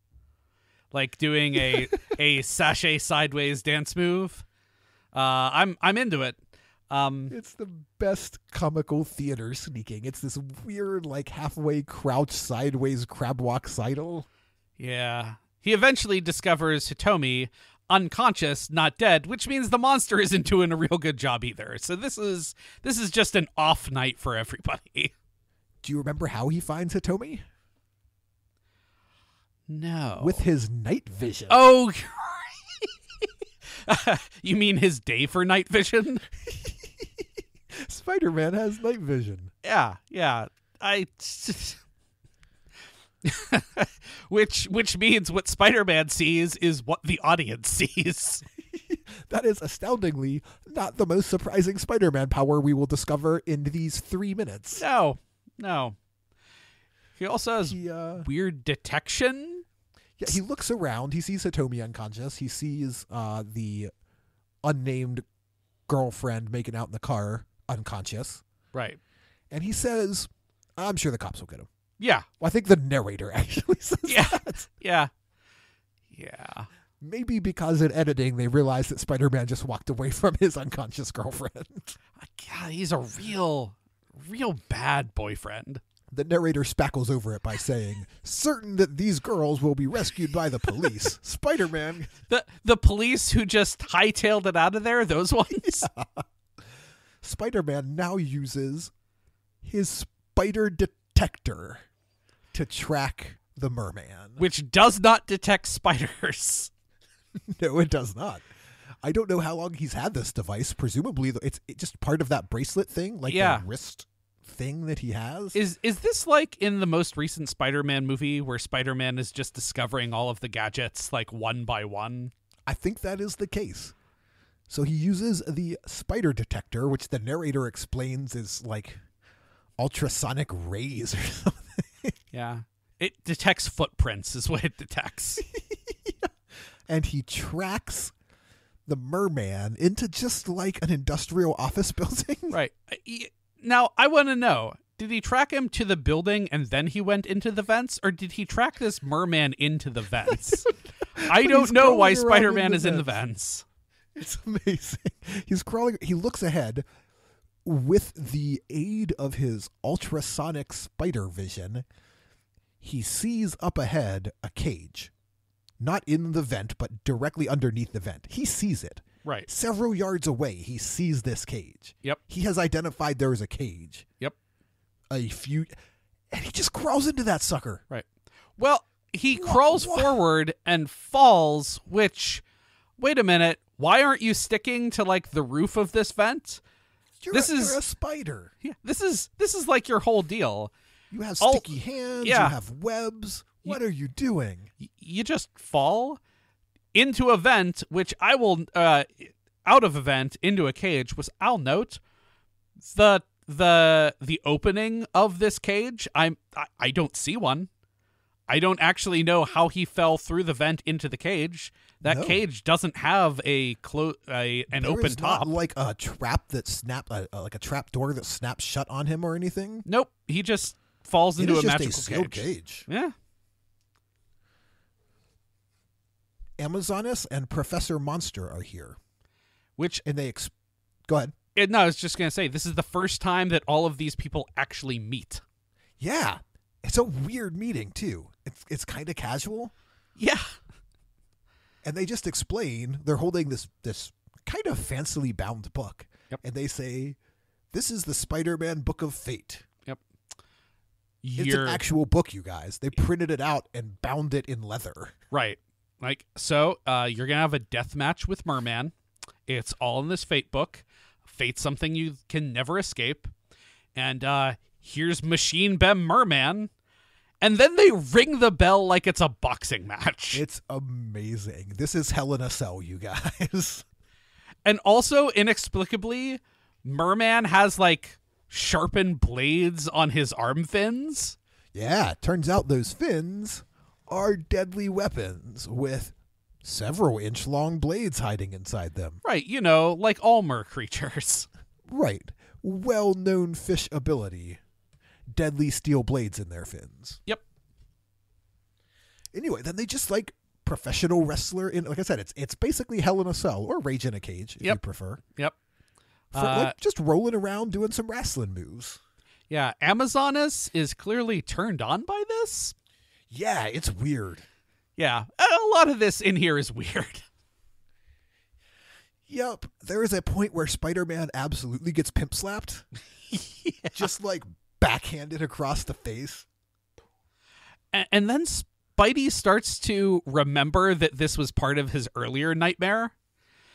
Doing a sashay sideways dance move. I'm into it. It's the best comical theater sneaking. It's this weird, halfway crouch sideways crab walk sidle. Yeah. He eventually discovers Hitomi unconscious, not dead, which means the monster isn't doing a real good job either. So this is just an off night for everybody. Do you remember how he finds Hitomi? No. With his night vision. Oh, you mean his day for night vision? Spider-Man has night vision. Yeah. Which means what Spider-Man sees is what the audience sees. That is astoundingly not the most surprising Spider-Man power we will discover in these 3 minutes. No. He also has He, weird detection. Yeah, he looks around. He sees Hitomi unconscious. He sees the unnamed girlfriend making out in the car unconscious. Right. And he says, I'm sure the cops will get him. Yeah. Well, I think the narrator actually says that. Yeah. Maybe because in editing they realized that Spider-Man just walked away from his unconscious girlfriend. God, he's a real bad boyfriend. The narrator spackles over it by saying, certain that these girls will be rescued by the police. Spider-Man. The police who just hightailed it out of there, those ones? Yeah. Spider-Man now uses his spider detector to track the merman. Which does not detect spiders. No, it does not. I don't know how long he's had this device. Presumably, it's just part of that bracelet thing, the wrist thing that he has. Is this like in the most recent Spider-Man movie where Spider-Man is just discovering all of the gadgets one by one? I think that is the case. So he uses the spider detector, which the narrator explains is ultrasonic rays or something. Yeah. It detects footprints is what it detects. And he tracks the merman into just like an industrial office building. Right. Now, I want to know, did he track him to the building and then he went into the vents, or did he track this merman into the vents? I don't know why Spider-Man is in the vents. It's amazing. He's crawling. He looks ahead with the aid of his ultrasonic spider vision. He sees up ahead a cage. Not in the vent, but directly underneath the vent. He sees it. Right. Several yards away, he sees this cage. Yep. He has identified there is a cage. Yep. And he just crawls into that sucker. Right. Well, he crawls forward and falls, which, wait a minute, why aren't you sticking to, like, the roof of this vent? You're a spider. Yeah, this is like your whole deal. You have sticky hands. Yeah. You have webs. What are you doing? You just fall into a vent, which I will out of a vent into a cage. I'll note the opening of this cage. I don't see one. I don't actually know how he fell through the vent into the cage. That cage doesn't have an open top. Not like a trap that like a trap door that snaps shut on him or anything. Nope, he just falls into a magical sealed cage. Yeah. Amazoness and Professor Monster are here. Go ahead. No, I was just going to say, this is the first time that all of these people actually meet. Yeah. It's a weird meeting, too. It's kind of casual. Yeah. And they just explain, they're holding this kind of fancily bound book. Yep. And they say, this is the Spider-Man Book of Fate. Yep. It's an actual book, you guys. They printed it out and bound it in leather. Right. Like, so you're going to have a death match with Merman. It's all in this Fate book. Fate's something you can never escape. And here's Machine Ben Merman. And then they ring the bell like it's a boxing match. It's amazing. This is Hell in a Cell, you guys. And also, inexplicably, Merman has, like, sharpened blades on his arm fins. Yeah, turns out those fins are deadly weapons with several inch-long blades hiding inside them. Right, like all mer creatures. Right. Well-known fish ability. Deadly steel blades in their fins. Yep. Anyway, then they just like professional wrestler in, like I said, it's basically Hell in a Cell or Rage in a Cage if you prefer. Yep. Just rolling around doing some wrestling moves. Yeah, Amazoness is clearly turned on by this. Yeah, it's weird. Yeah, a lot of this in here is weird. Yep, there is a point where Spider-Man absolutely gets pimp slapped. Yeah. Just like backhanded across the face. And then Spidey starts to remember that this was part of his earlier nightmare.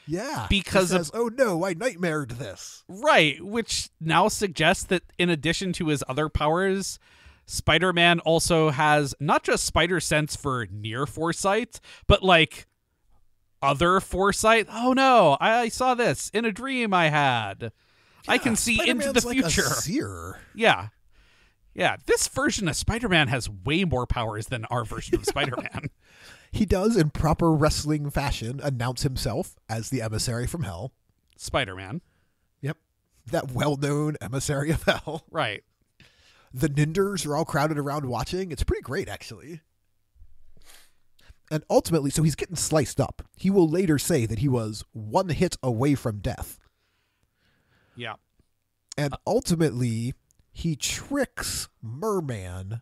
Yeah, because he says, oh no, I nightmared this. Right, which now suggests that in addition to his other powers, Spider-Man also has not just spider sense for near foresight, but like other foresight. Oh no, I saw this in a dream I had. Yeah, I can see into the future. Like a seer. Yeah. Yeah, this version of Spider-Man has way more powers than our version of Spider-Man. He does, in proper wrestling fashion, announce himself as the emissary from hell. Spider-Man. Yep. That well-known emissary of hell. Right. The Ninders are all crowded around watching. It's pretty great, actually. And ultimately, so he's getting sliced up. He will later say that he was one hit away from death. Yeah. And ultimately, he tricks Merman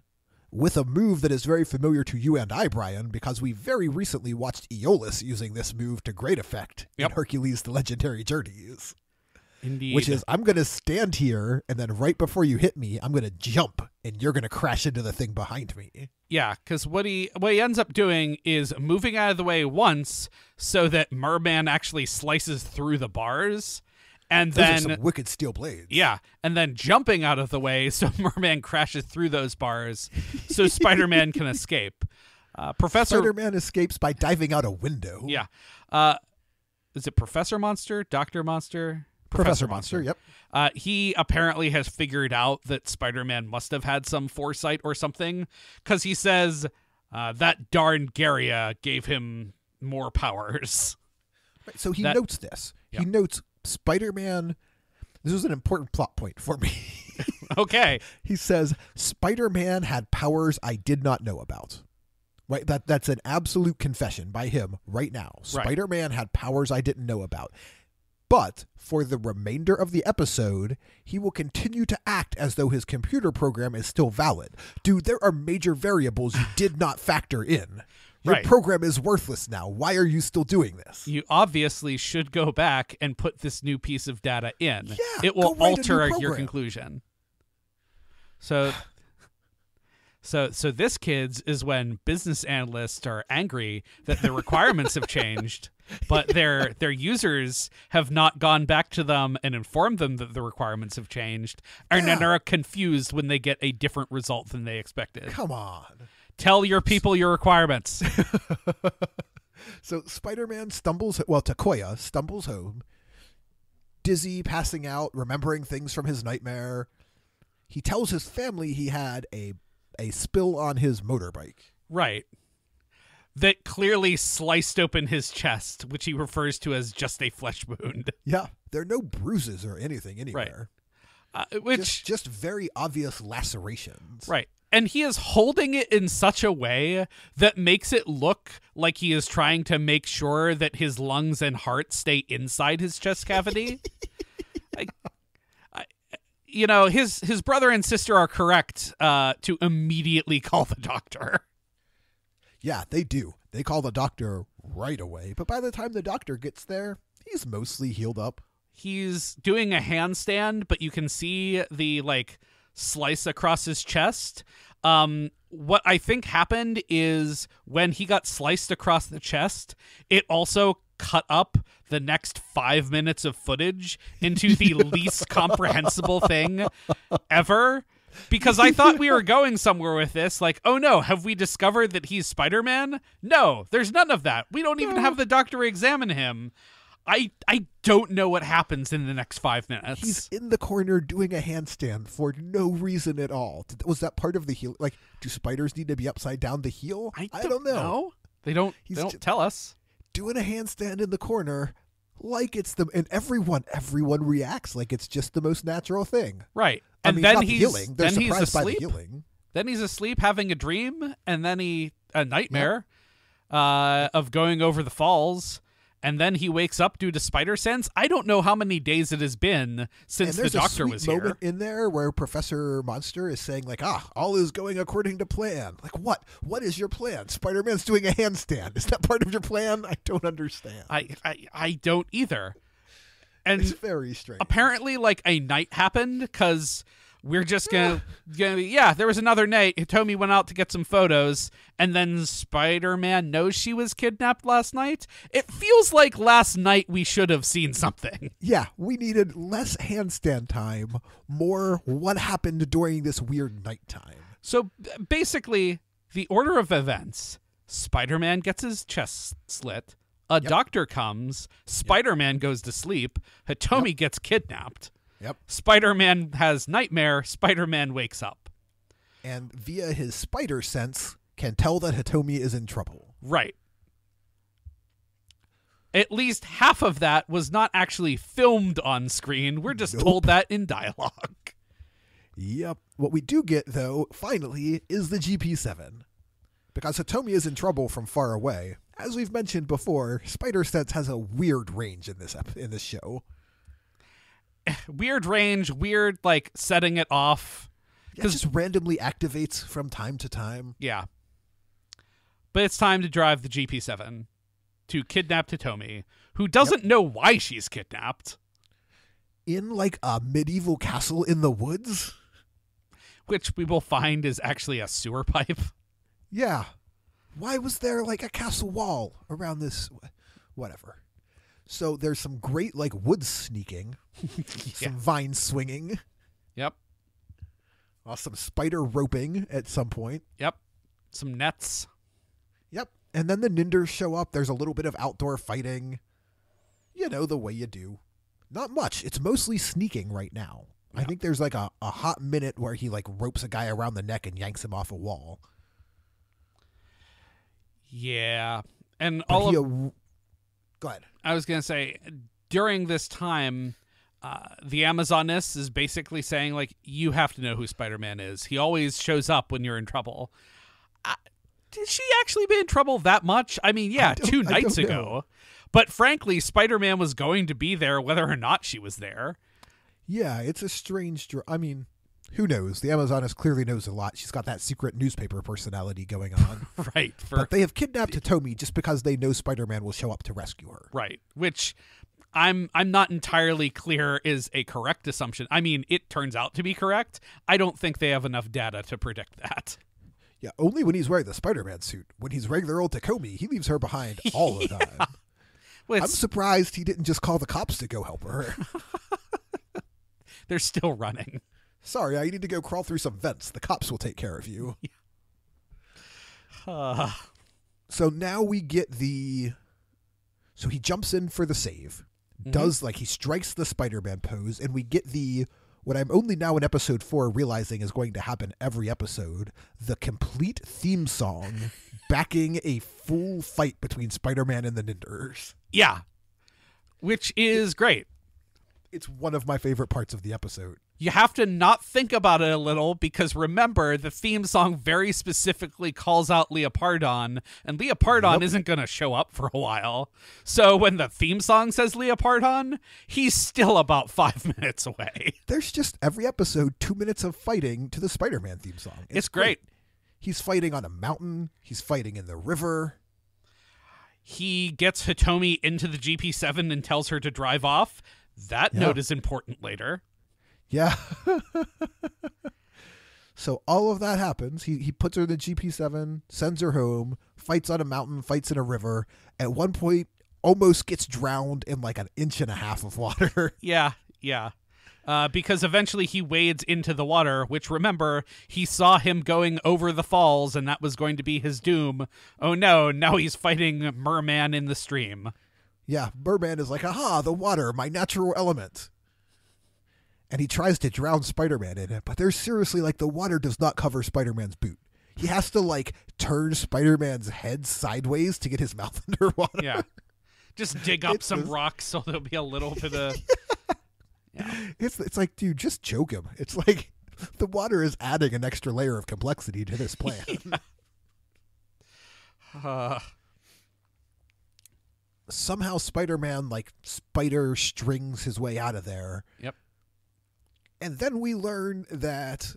with a move that is very familiar to you and I, Brian, because we very recently watched Aeolus using this move to great effect in Hercules: The Legendary Journeys. Indeed. Which is, I'm going to stand here, and then right before you hit me, I'm going to jump, and you're going to crash into the thing behind me. Yeah, because what he ends up doing is moving out of the way once so that Merman actually slices through the bars. And Those then are some wicked steel blades. Yeah, and then jumping out of the way so Merman crashes through those bars so Spider-Man can escape. Spider-Man escapes by diving out a window. Yeah. Is it Professor Monster? Dr. Monster? Professor Monster, yep. He apparently has figured out that Spider-Man must have had some foresight or something, because he says that darn Garia gave him more powers. Right, so he notes this. Yeah. He notes Spider-Man. This was an important plot point for me. Okay. He says, Spider-Man had powers I did not know about. Right? That's an absolute confession by him right now. Right. Spider-Man had powers I didn't know about. But for the remainder of the episode, he will continue to act as though his computer program is still valid. Dude, there are major variables you did not factor in. Your Right. program is worthless now. Why are you still doing this? You obviously should go back and put this new piece of data in. Yeah, it will go write a new alter your program. conclusion. So this, kids, is when business analysts are angry that the requirements have changed, but their users have not gone back to them and informed them that the requirements have changed, and then are confused when they get a different result than they expected. Come on. Tell your people your requirements. So Spider-Man Takoya stumbles home, dizzy, passing out, remembering things from his nightmare. He tells his family he had a spill on his motorbike. Right. That clearly sliced open his chest, which he refers to as just a flesh wound. Yeah, there are no bruises or anything anywhere. Right. Just very obvious lacerations. Right. And he is holding it in such a way that makes it look like he is trying to make sure that his lungs and heart stay inside his chest cavity. His brother and sister are correct to immediately call the doctor. Yeah, they do. They call the doctor right away. But by the time the doctor gets there, he's mostly healed up. He's doing a handstand, but you can see the slice across his chest. What I think happened is when he got sliced across the chest, it also cut up the next 5 minutes of footage into the least comprehensible thing ever. Because I thought we were going somewhere with this. Oh no, have we discovered that he's Spider-Man? No, there's none of that. We don't even have the doctor examine him. I don't know what happens in the next 5 minutes. He's in the corner doing a handstand for no reason at all. Was that part of the heal? Do spiders need to be upside down to heal? I don't know. They don't tell us. Doing a handstand in the corner like it's and everyone reacts like it's just the most natural thing. Right. And then he's healing. They're surprised by the asleep. healing. Then he's asleep having a dream, and then a nightmare of going over the falls. And then he wakes up due to spider sense. I don't know how many days it has been since the doctor was here. There's a moment in there where Professor Monster is saying all is going according to plan. What? What is your plan? Spider-Man's doing a handstand. Is that part of your plan? I don't understand. I don't either. And it's very strange. Apparently, a night happened because we're just gonna there was another night. Hitomi went out to get some photos, and then Spider-Man knows she was kidnapped last night. It feels like last night we should have seen something. Yeah, we needed less handstand time, more what happened during this weird nighttime. So basically, the order of events: Spider-Man gets his chest slit, a doctor comes, Spider-Man goes to sleep, Hitomi gets kidnapped. Yep. Spider-Man has nightmare, Spider-Man wakes up. And via his spider sense, can tell that Hitomi is in trouble. Right. At least half of that was not actually filmed on screen. We're just told that in dialogue. Yep. What we do get, though, finally, is the GP7. Because Hitomi is in trouble from far away. As we've mentioned before, spider sense has a weird range in this show. Weird range, weird setting it off. Yeah, it just randomly activates from time to time. Yeah. But it's time to drive the GP7 to kidnap Hitomi, who doesn't know why she's kidnapped. In a medieval castle in the woods? Which we will find is actually a sewer pipe. Yeah. Why was there a castle wall around this? Whatever. So there's some great wood sneaking, some vine swinging. Yep. Some spider roping at some point. Yep. Some nets. Yep. And then the Ninders show up. There's a little bit of outdoor fighting. The way you do. Not much. It's mostly sneaking right now. I think there's like a hot minute where he like ropes a guy around the neck and yanks him off a wall. Yeah. And But all go ahead. I was going to say, during this time, the Amazoness is basically saying, like, you have to know who Spider-Man is. He always shows up when you're in trouble. Did she actually be in trouble that much? I mean, yeah, 2 nights ago. But frankly, Spider-Man was going to be there whether or not she was there. Yeah, it's a strange... I mean, who knows? The Amazoness clearly knows a lot. She's got that secret newspaper personality going on. Right. But they have kidnapped Hitomi just because they know Spider-Man will show up to rescue her. Right. Which I'm not entirely clear is a correct assumption. I mean, it turns out to be correct. I don't think they have enough data to predict that. Yeah, only when he's wearing the Spider-Man suit. When he's regular old Takomi, he leaves her behind all the time. Well, I'm surprised he didn't just call the cops to go help her. They're still running. Sorry, I need to go crawl through some vents. The cops will take care of you. So now we get the... So he jumps in for the save. Does, like, he strikes the Spider-Man pose, and we get the... What I'm only now in episode 4 realizing is going to happen every episode, the complete theme song backing a full fight between Spider-Man and the Ninders. Yeah. Which is great. It's one of my favorite parts of the episode. You have to not think about it a little because remember, the theme song very specifically calls out Leopardon, and Leopardon isn't going to show up for a while. So when the theme song says Leopardon, he's still about 5 minutes away. There's just every episode 2 minutes of fighting to the Spider-Man theme song. It's great. He's fighting on a mountain. He's fighting in the river. He gets Hitomi into the GP7 and tells her to drive off. That note is important later. Yeah. So all of that happens. He puts her in the GP7, sends her home, fights on a mountain, fights in a river. At one point, almost gets drowned in like 1.5 inches of water. Yeah. Because eventually he wades into the water, which, remember, he saw him going over the falls, and that was going to be his doom. Oh no, now he's fighting Merman in the stream. Yeah, Merman is like, aha, the water, my natural element. And he tries to drown Spider-Man in it, but there's seriously, like, the water does not cover Spider-Man's boot. He has to, like, turn Spider-Man's head sideways to get his mouth underwater. Yeah. Just dig up some rocks so there'll be a little bit of... Yeah. It's like, dude, just choke him. It's like the water is adding an extra layer of complexity to this plan. Somehow Spider-Man, like, spider strings his way out of there. Yep. And then we learn that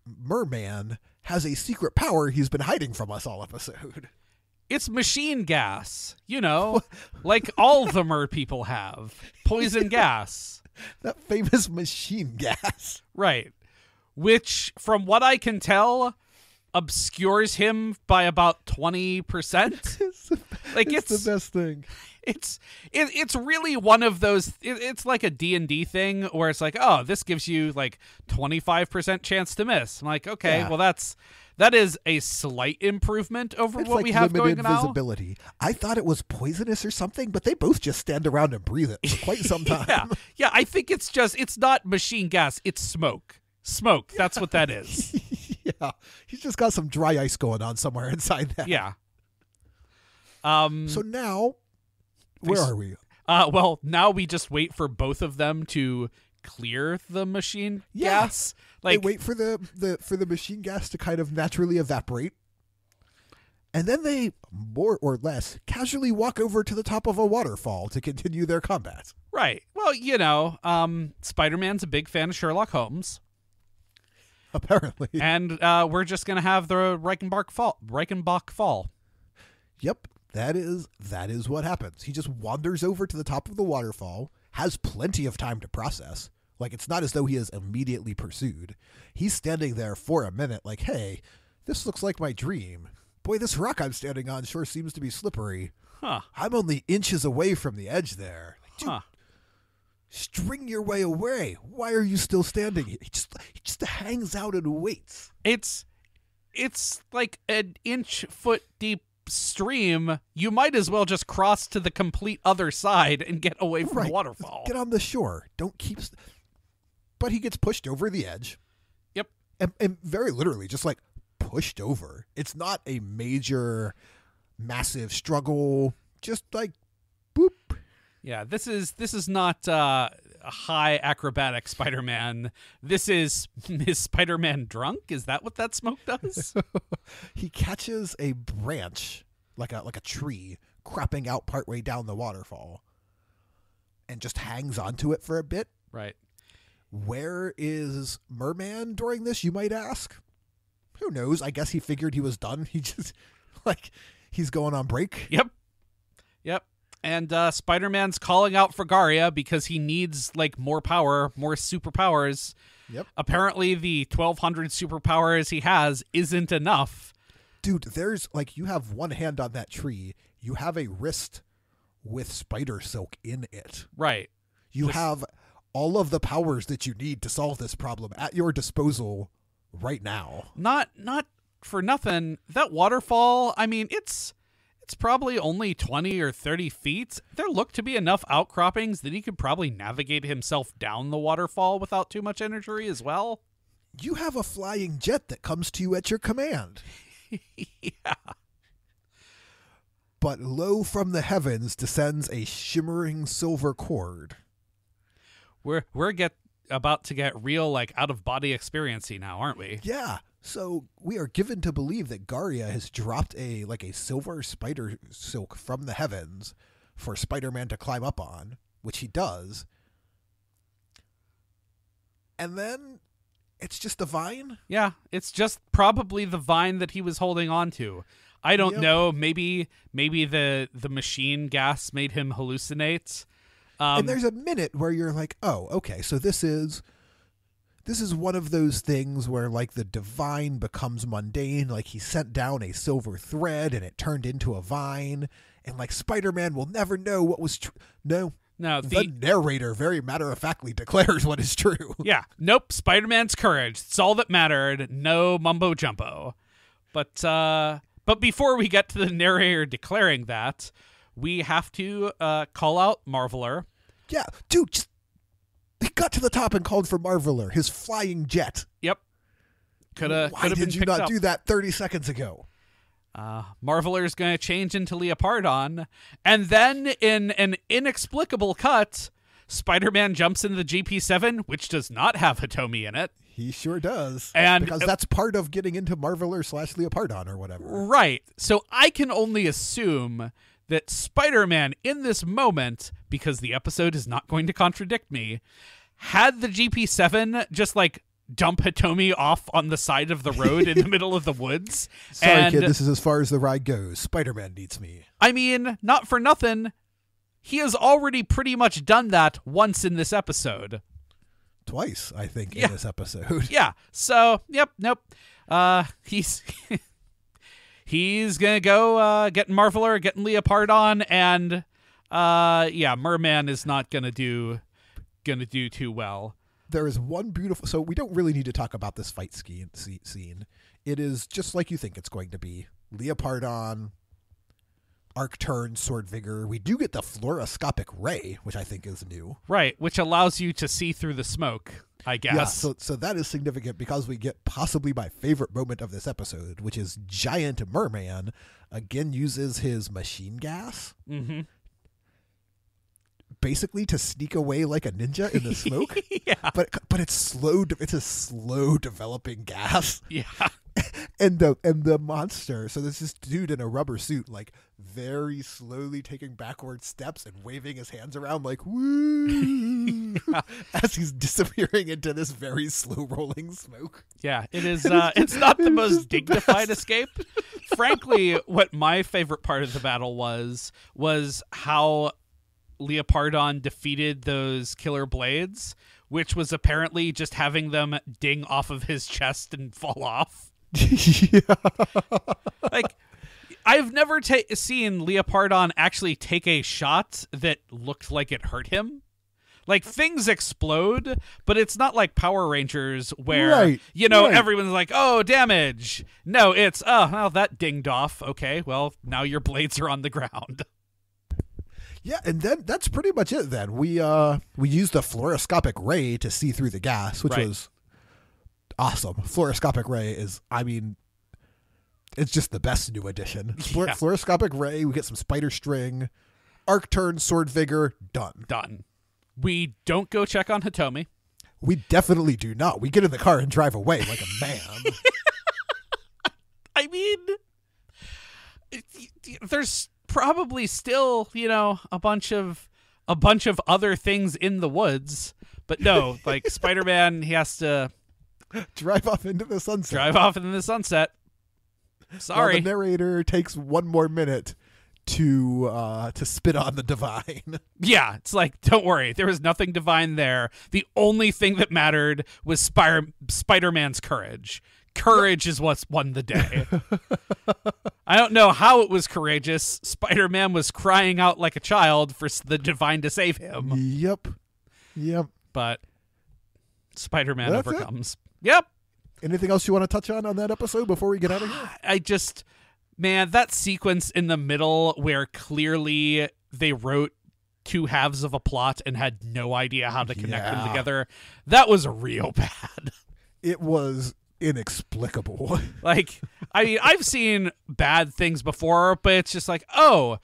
Merman has a secret power he's been hiding from us all episode. It's machine gas. You know, like all the mer people have. Poison gas. That famous machine gas. Right. Which, from what I can tell, obscures him by about 20%. It's the best thing. It's really one of those. It's like a D&D thing where it's like, oh, this gives you like 25% chance to miss. I'm like, okay, well that is a slight improvement over It's what like we have going limited now. visibility. I thought it was poisonous or something, but they both just stand around and breathe it for quite some time. Yeah. I think it's not machine gas. It's smoke. Smoke. That's what that is. Yeah, he's just got some dry ice going on somewhere inside that. Yeah. So now, where are we? Well, now we just wait for both of them to clear the machine gas. Like, they wait for the machine gas to kind of naturally evaporate, and then they more or less casually walk over to the top of a waterfall to continue their combat. Right. Well, you know, Spider-Man's a big fan of Sherlock Holmes. Apparently. And we're just gonna have the Reichenbach fall. Yep. That is what happens. He just wanders over to the top of the waterfall, has plenty of time to process. Like, it's not as though he is immediately pursued. He's standing there for a minute like, hey, this looks like my dream. Boy, this rock I'm standing on sure seems to be slippery. Huh. I'm only inches away from the edge there. Dude, string your way away. Why are you still standing here? He just hangs out and waits. It's like an foot deep upstream, you might as well just cross to the complete other side and get away from the waterfall. Get on the shore. Don't keep... But he gets pushed over the edge. Yep. And very literally, just like pushed over. It's not a major, massive struggle. Just like, boop. Yeah, this is not a high acrobatic Spider-Man. This is Spider-Man drunk? Is that what that smoke does? He catches a branch, like a tree, cropping out partway down the waterfall, and just hangs onto it for a bit. Right. Where is Merman during this, you might ask? Who knows? I guess he figured he was done. He just, he's going on break. Yep. And Spider-Man's calling out for Garia because he needs, more power, more superpowers. Yep. Apparently the 1,200 superpowers he has isn't enough. Dude, there's, you have one hand on that tree. You have a wrist with spider silk in it. Right. You have all of the powers that you need to solve this problem at your disposal right now. Not for nothing. That waterfall, I mean, it's probably only 20 or 30 feet. There look to be enough outcroppings that he could probably navigate himself down the waterfall without too much injury as well. You have a flying jet that comes to you at your command. Yeah. But low from the heavens descends a shimmering silver cord. We're about to get real, out-of-body experience-y now, aren't we? Yeah. So we are given to believe that Garia has dropped a silver spider silk from the heavens for Spider-Man to climb up on, which he does. And then it's just a vine? Yeah, it's just probably the vine that he was holding on to. I don't know. Maybe the machine gas made him hallucinate. And there's a minute where you're like, oh, okay, so this is one of those things where the divine becomes mundane. He sent down a silver thread and it turned into a vine, and Spider-Man will never know what was true. No, the narrator very matter-of-factly declares what is true. Yeah, nope. Spider-Man's courage. It's all that mattered. No mumbo jumbo. But before we get to the narrator declaring that, we have to call out Marveler. Yeah, dude, he got to the top and called for Marveler, his flying jet. Yep. Why did you not do that 30 seconds ago? Marveler's going to change into Leopardon, and then in an inexplicable cut, Spider-Man jumps into the GP7, which does not have Hitomi in it. He sure does. And because that's part of getting into Marveler/Leopardon or whatever. Right. So I can only assume that Spider-Man in this moment, because the episode is not going to contradict me, had the GP7 just dump Hitomi off on the side of the road in the middle of the woods. Sorry, kid, this is as far as the ride goes. Spider-Man needs me. I mean, not for nothing. He has already pretty much done that once in this episode. Twice, I think, in this episode. Yeah. So, nope. He's gonna go getting Marveler, getting Leopardon, and Merman is not gonna do too well. There is one beautiful... So we don't really need to talk about this fight scene. It is just like you think it's going to be. Leopardon, arc turn, sword vigor. We do get the fluoroscopic ray, which I think is new. Right, which allows you to see through the smoke, I guess. Yeah, so that is significant because we get possibly my favorite moment of this episode, which is Giant Merman again uses his machine gas. Mm-hmm. Basically to sneak away like a ninja in the smoke. Yeah. But it's slow. It's a slow developing gas. Yeah. And the monster. So there's this dude in a rubber suit, very slowly taking backward steps and waving his hands around woo, as he's disappearing into this very slow rolling smoke. Yeah, it is. It's not the most dignified escape. Frankly, what my favorite part of the battle was how Leopardon defeated those killer blades, which was apparently just having them ding off of his chest and fall off. Yeah. I've never seen Leopardon actually take a shot that looked like it hurt him. Like, things explode, but it's not like Power Rangers where, Right, right. everyone's like, oh, damage. No, it's, oh, well, that dinged off. Okay, well, now your blades are on the ground. Yeah, and then that's pretty much it then. We used the fluoroscopic ray to see through the gas, which Right. was awesome. Fluoroscopic ray is, it's just the best new addition. Yeah. Fluoroscopic ray, we get some spider string, arc turn, sword vigor, done. Done. We don't go check on Hitomi. We definitely do not. We get in the car and drive away like a man. I mean, there's probably still, a bunch of other things in the woods, but no, like Spider-Man, he has to Drive off into the sunset. drive off into the sunset. While Sorry. the narrator takes one more minute to spit on the divine. Yeah, it's like, don't worry, there was nothing divine there. The only thing that mattered was Spider-Man's courage. Courage is what's won the day. I don't know how it was courageous. Spider-Man was crying out like a child for the divine to save him, Yep. but Spider-Man That's it. overcomes. Yep. Anything else you want to touch on that episode before we get out of here? Man, that sequence in the middle where clearly they wrote two halves of a plot and had no idea how to connect them Yeah. together, that was real bad. It was inexplicable. Like, I mean, I've seen bad things before, but it's just like, oh,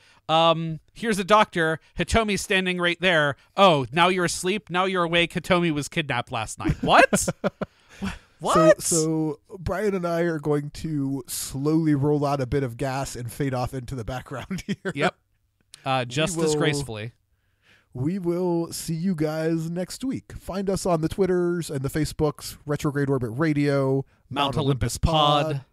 here's a doctor. Hitomi's standing right there. Oh, now you're asleep. Now you're awake. Hitomi was kidnapped last night. What? What? So Brian and I are going to slowly roll out a bit of gas and fade off into the background here. Yep. Just We will- disgracefully. We will see you guys next week. Find us on the Twitters and the Facebooks, Retrograde Orbit Radio, Mount Olympus Pod.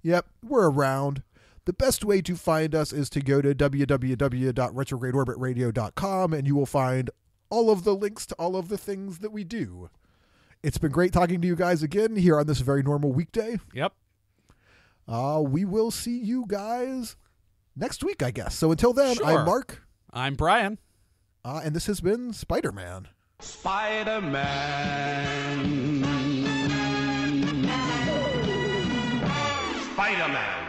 Yep, we're around. The best way to find us is to go to www.retrogradeorbitradio.com and you will find all of the links to all of the things that we do. It's been great talking to you guys again here on this very normal weekday. Yep. We will see you guys next week, I guess. So until then, Sure. I'm Mark, I'm Brian. and this has been Spider-Man. Spider-Man. Spider-Man.